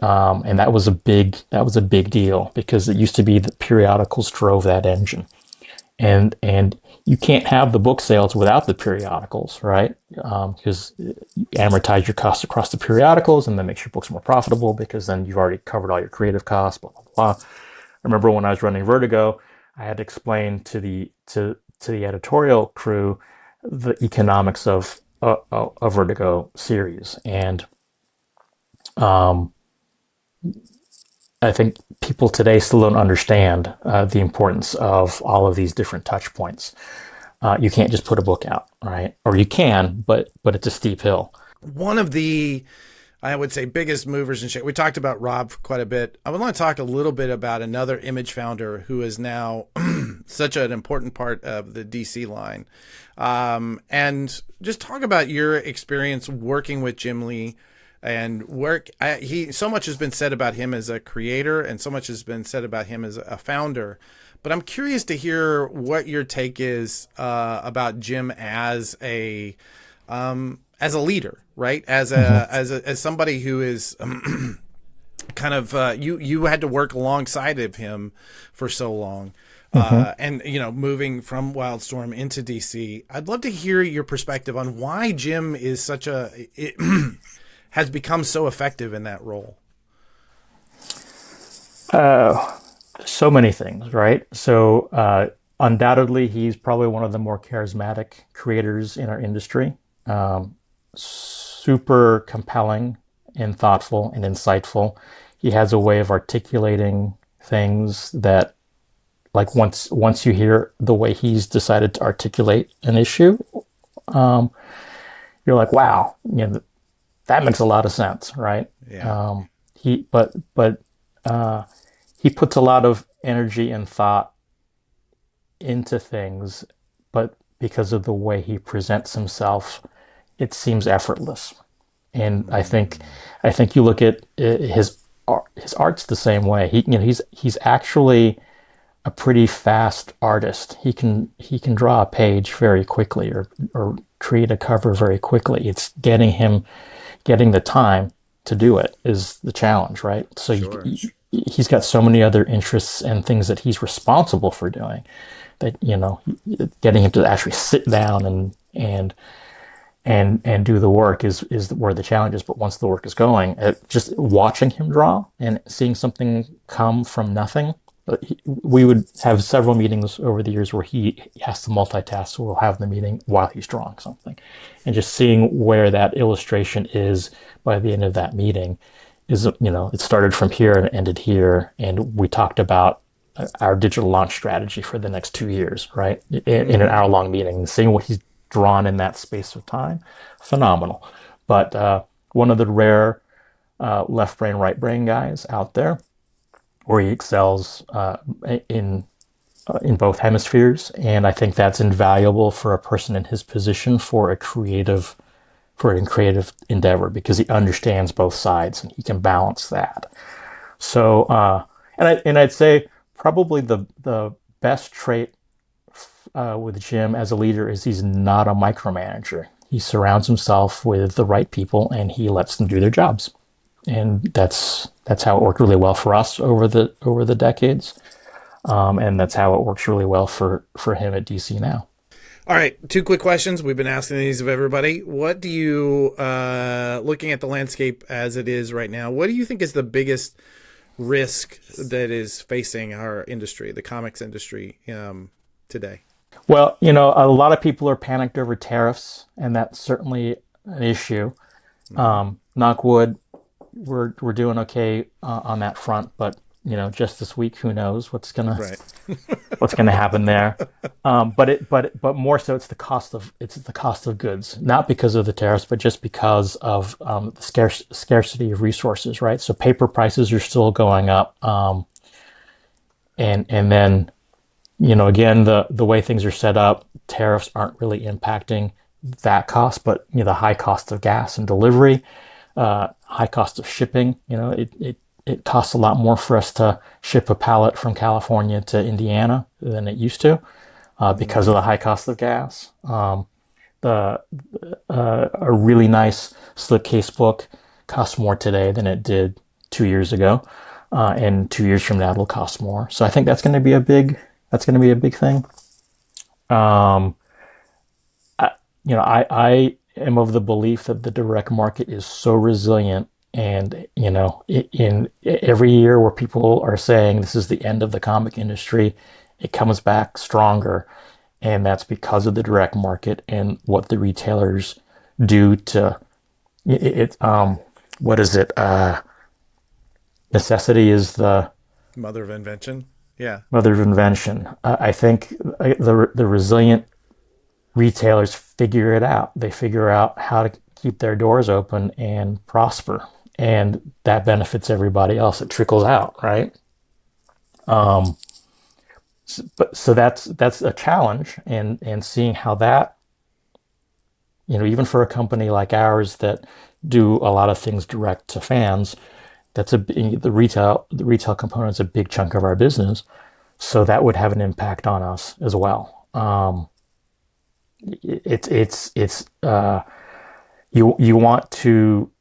And that was a big deal because it used to be that periodicals drove that engine, and you can't have the book sales without the periodicals, right? Because you amortize your costs across the periodicals, and that makes your books more profitable because then you've already covered all your creative costs. Blah blah blah. I remember when I was running Vertigo, I had to explain to the editorial crew the economics of a Vertigo series, and um, I think people today still don't understand the importance of all of these different touch points. You can't just put a book out, right? Or you can, but it's a steep hill. One of the, I would say, biggest movers and shit. We talked about Rob quite a bit. I would want to talk a little bit about another image founder who is now such an important part of the DC line, and just talk about your experience working with Jim Lee and work. He so much has been said about him as a creator, and so much has been said about him as a founder. But I'm curious to hear what your take is about Jim as a leader, right? As somebody who is kind of you had to work alongside of him for so long, Mm-hmm. and moving from Wildstorm into DC. I'd love to hear your perspective on why Jim is has become so effective in that role. So many things, right? So undoubtedly, he's probably one of the more charismatic creators in our industry. Super compelling and thoughtful and insightful. He has a way of articulating things that, like, once you hear the way he's decided to articulate an issue, um, you're like, wow, that makes a lot of sense, right? Yeah. But he puts a lot of energy and thought into things, but because of the way he presents himself, it seems effortless. And I think you look at his art's the same way. He's actually a pretty fast artist. He can draw a page very quickly or create a cover very quickly. It's getting the time to do it is the challenge, right? So Sure. he's got so many other interests and things that he's responsible for doing that getting him to actually sit down and do the work is where the challenge is. But once the work is going, just watching him draw and seeing something come from nothing. We would have several meetings over the years where he has to multitask. So we'll have the meeting while he's drawing something, and just seeing where that illustration is by the end of that meeting is, it started from here and ended here, and we talked about our digital launch strategy for the next 2 years, right? In an hour-long meeting, and seeing what he's drawn in that space of time, phenomenal. But one of the rare left brain, right brain guys out there, where he excels in in both hemispheres, and I think that's invaluable for a person in his position for a creative endeavor because he understands both sides and he can balance that. So, I'd say probably the best trait with Jim as a leader is he's not a micromanager. He surrounds himself with the right people and he lets them do their jobs, and that's how it worked really well for us over the decades, and that's how it works really well for him at DC now. All right, two quick questions. We've been asking these of everybody. What do you, looking at the landscape as it is right now, what do you think is the biggest risk that is facing our industry, the comics industry, today? Well, a lot of people are panicked over tariffs, and that's certainly an issue. knock wood, we're doing okay on that front. But just this week, who knows Right. what's gonna happen there? But more so, it's the cost of goods, not because of the tariffs, but just because of the scarcity of resources, right? So paper prices are still going up, and then again, the way things are set up, tariffs aren't really impacting that cost, but the high cost of gas and delivery, high cost of shipping. It costs a lot more for us to ship a pallet from California to Indiana than it used to, because of the high cost of gas. The A really nice slipcase book costs more today than it did 2 years ago, and 2 years from now it'll cost more. So I think that's going to be a big thing. Um, I, I am of the belief that the direct market is so resilient, and in every year where people are saying this is the end of the comic industry, it comes back stronger, and that's because of the direct market and what the retailers do to it. What is it? Necessity is the Mother of invention. Yeah. mother of invention. I think the resilient retailers figure it out. They figure out how to keep their doors open and prosper, and that benefits everybody else. It trickles out, right? Um, but so that's a challenge, and seeing how that, even for a company like ours that do a lot of things direct to fans, the retail component is a big chunk of our business. So that would have an impact on us as well. It's you want to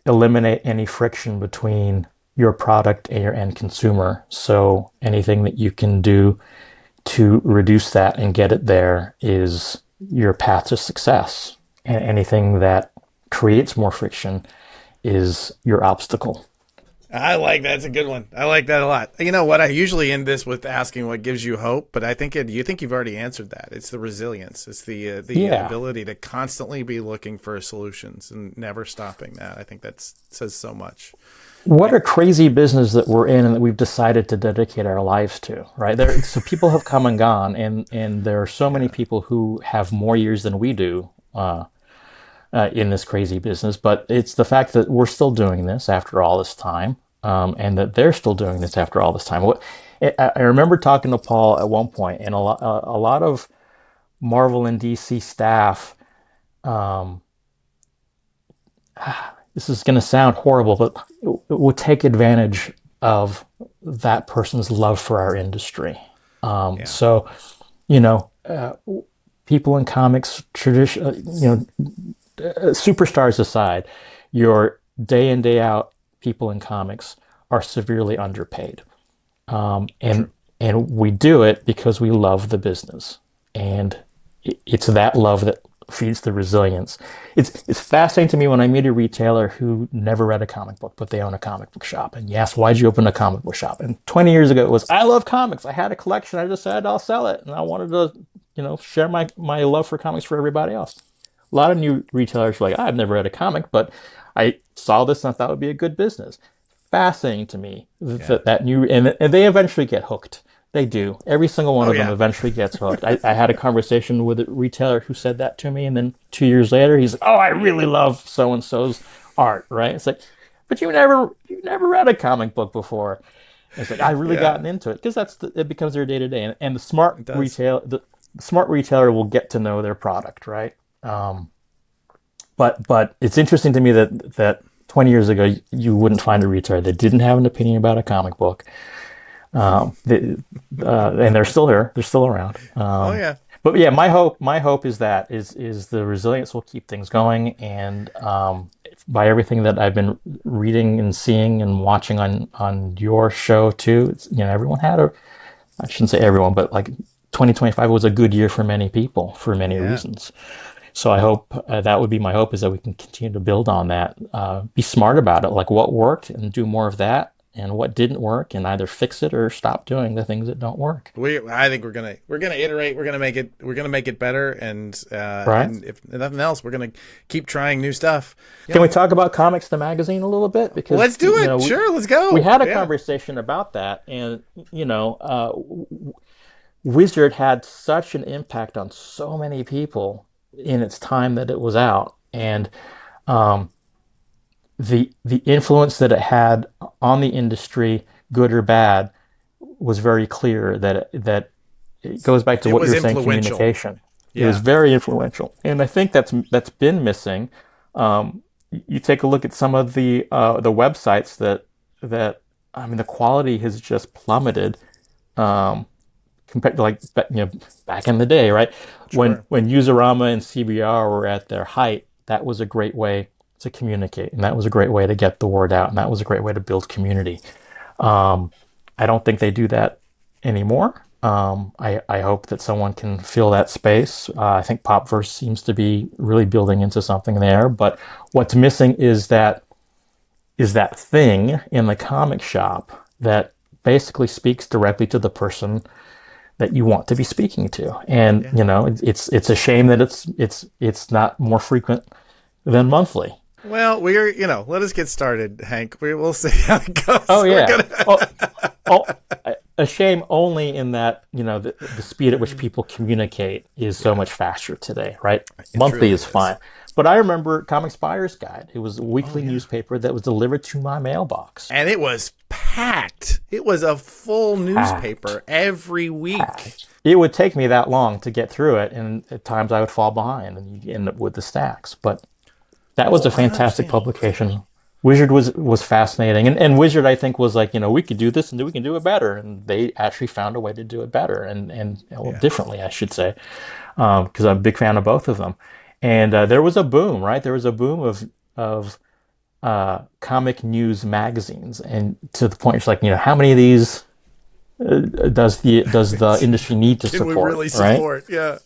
eliminate any friction between your product and your end consumer. So anything that you can do to reduce that and get it there is your path to success. And anything that creates more friction is your obstacle. I like that. That's a good one. I like that a lot. You know what? I usually end this with asking what gives you hope, but I think you think you've already answered that. It's the resilience. It's the Yeah. ability to constantly be looking for solutions and never stopping that. I think that says so much. What a crazy business that we're in and that we've decided to dedicate our lives to, right? So people have come and gone, and there are so many Yeah. people who have more years than we do, in this crazy business. But it's the fact that we're still doing this after all this time, and that they're still doing this after all this time. I remember talking to Paul at one point, and a lot of Marvel and DC staff. Um, this is going to sound horrible, but would take advantage of that person's love for our industry. Yeah. So, you know, uh, people in comics, tradition, superstars aside, your day in day out people in comics are severely underpaid, and True. we do it because we love the business, and it's that love that feeds the resilience. It's fascinating to me when I meet a retailer who never read a comic book, but they own a comic book shop. And yes, why'd you open a comic book shop? And 20 years ago, it was I love comics. I had a collection. I decided I'll sell it, and I wanted to, share my love for comics for everybody else. A lot of new retailers are like, I've never read a comic, but I saw this and I thought it would be a good business. Fascinating to me Yeah. that new, and they eventually get hooked. They do. Every single one Oh of them yeah. eventually gets hooked. I had a conversation with a retailer who said that to me, and then 2 years later, he's like, "Oh, I really love so and so's art." Right? It's like, but you never read a comic book before. It's like I really Yeah. gotten into it because it becomes their day to day, and It does. the smart retailer will get to know their product, right? Um, but it's interesting to me that 20 years ago you wouldn't find a retailer that didn't have an opinion about a comic book, and they're still here. They're still around. Oh yeah. But yeah, my hope is the resilience will keep things going, and by everything that I've been reading and seeing and watching on your show too, everyone had a, I shouldn't say everyone, but like 2025 was a good year for many people for many Yeah. reasons. So I hope, that would be my hope, is that we can continue to build on that, be smart about it, like what worked, and do more of that, and what didn't work, and either fix it or stop doing the things that don't work. I think we're gonna iterate. We're gonna make it better, Right? and if nothing else, we're gonna keep trying new stuff. Can Yep. we talk about Comics the Magazine a little bit? Because, Let's do it. Sure, let's we go. had a Yeah. conversation about that, and, Wizard had such an impact on so many people in its time that it was out. And um, the influence that it had on the industry, good or bad, was very clear. That it goes back to It what was you're saying, influential. communication. It was Yeah. very influential, and I think that's been missing. You take a look at some of the websites that I mean, the quality has just plummeted, um, compared to, like, back in the day, right? Sure. When Userama and CBR were at their height, that was a great way to communicate, and that was a great way to get the word out, and that was a great way to build community. Um, I don't think they do that anymore. I hope that someone can fill that space. I think Popverse seems to be really building into something there, but what's missing is that thing in the comic shop that basically speaks directly to the person that you want to be speaking to. And, Yeah. it's a shame that it's not more frequent than monthly. Well, let us get started, Hank. We'll see how it Oh goes. We're yeah. Oh, gonna. oh, a shame only in that, the speed at which people communicate is so Yeah, much faster today, right? it Monthly truly is is. fine. But I remember Comics Buyer's Guide. It was a Oh weekly yeah. newspaper that was delivered to my mailbox. And it was packed. It was a full Packed, newspaper every week. packed. It would take me that long to get through it, and at times I would fall behind, and you end up with the stacks. But that was Well, a I fantastic understand. publication. Wizard was fascinating, and Wizard, I think, was like, we could do this and we can do it better, and they actually found a way to do it better, and well, Yeah. differently, I should say, because I'm a big fan of both of them. And there was a boom, right? There was a boom of comic news magazines, and to the point, it's like, how many of these does the industry need to Can we support, really right? support? Yeah.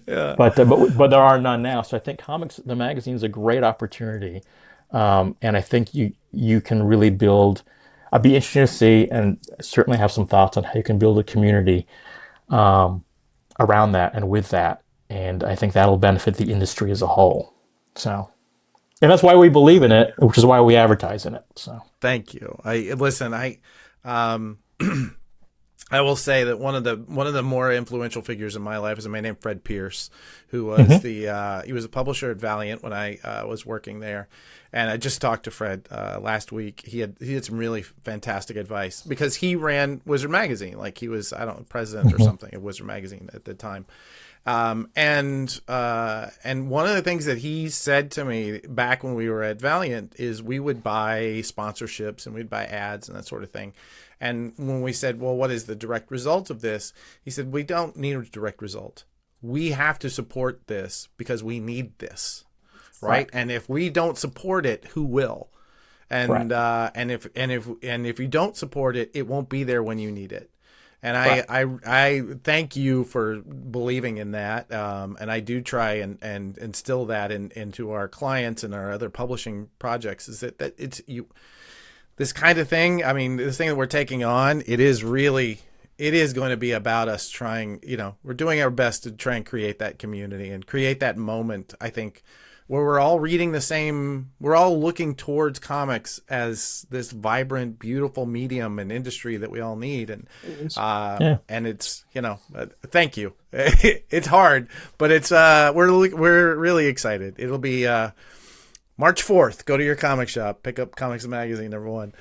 Yeah. But there are none now. So I think Comics the magazine is a great opportunity, and I think you can really build. I'd be interested to see, and certainly have some thoughts on how you can build a community around that and with that, and I think that'll benefit the industry as a whole. So, and that's why we believe in it, which is why we advertise in it. So, Thank you. I listen. Um, I will say that one of the more influential figures in my life is a man named Fred Pierce, who was hmm he was a publisher at Valiant when I was working there, and I just talked to Fred last week. He had some really fantastic advice because he ran Wizard Magazine, like he was, I don't know, president or hmm something of Wizard Magazine at the time. And one of the things that he said to me back when we were at Valiant is we would buy sponsorships and we'd buy ads and that sort of thing. And when we said, well, what is the direct result of this? He said, we don't need a direct result. We have to support this because we need this, right, right? And if we don't support it, who will? right, And if you don't support it, it won't be there when you need it. And I, right. I, I thank you for believing in that. And I do try and instill that into our clients and our other publishing projects is that it's you, this kind of thing. I mean, this thing that we're taking on, it is going to be about us trying, we're doing our best to try and create that community and create that moment, I think, where we're all reading the same, we're all looking towards comics as this vibrant, beautiful medium and industry that we all need. Yeah. And it's, thank you. It's hard, but we're really excited. It'll be, March 4th. Go to your comic shop, pick up Comics Magazine, everyone.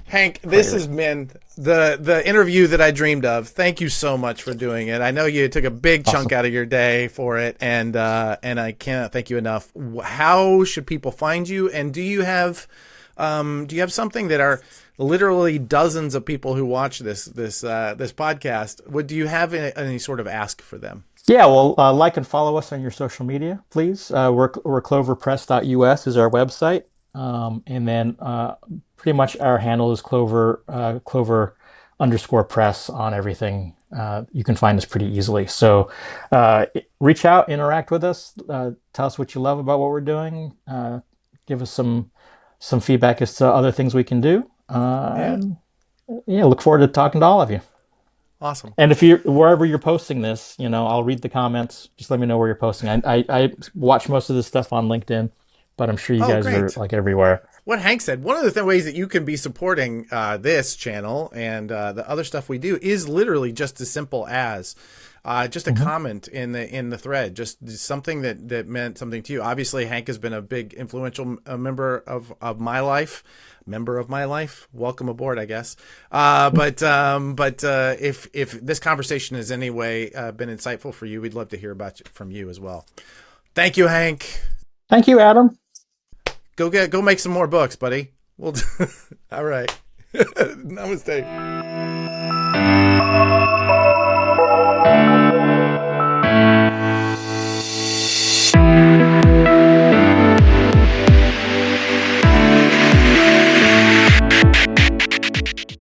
Hank, this has Crazy. been the interview that I dreamed of. Thank you so much for doing it. I know you took a big chunk Awesome. out of your day for it, and I cannot thank you enough. How should people find you? And do you have something that are literally dozens of people who watch this podcast? Do you have any sort of ask for them? Yeah, well, like and follow us on your social media, please. We're cloverpress.us is our website. And then pretty much our handle is Clover underscore press on everything. You can find us pretty easily. So reach out, interact with us, tell us what you love about what we're doing, give us some feedback as to other things we can do. Yeah. Yeah, look forward to talking to all of you. Awesome. And if you're wherever you're posting this, I'll read the comments. Just let me know where you're posting. I watch most of this stuff on LinkedIn, but I'm sure you Oh, guys are great. like everywhere. What Hank said, one of the ways that you can be supporting this channel and the other stuff we do is literally just as simple as just a Hmm. comment in the thread, just something that meant something to you. Obviously, Hank has been a big influential member of my life. Member of my life, welcome aboard, I guess. But if this conversation has any way been insightful for you, we'd love to hear about it from you as well. Thank you, Hank. Thank you, Adam. Go make some more books, buddy. We'll all right. Namaste.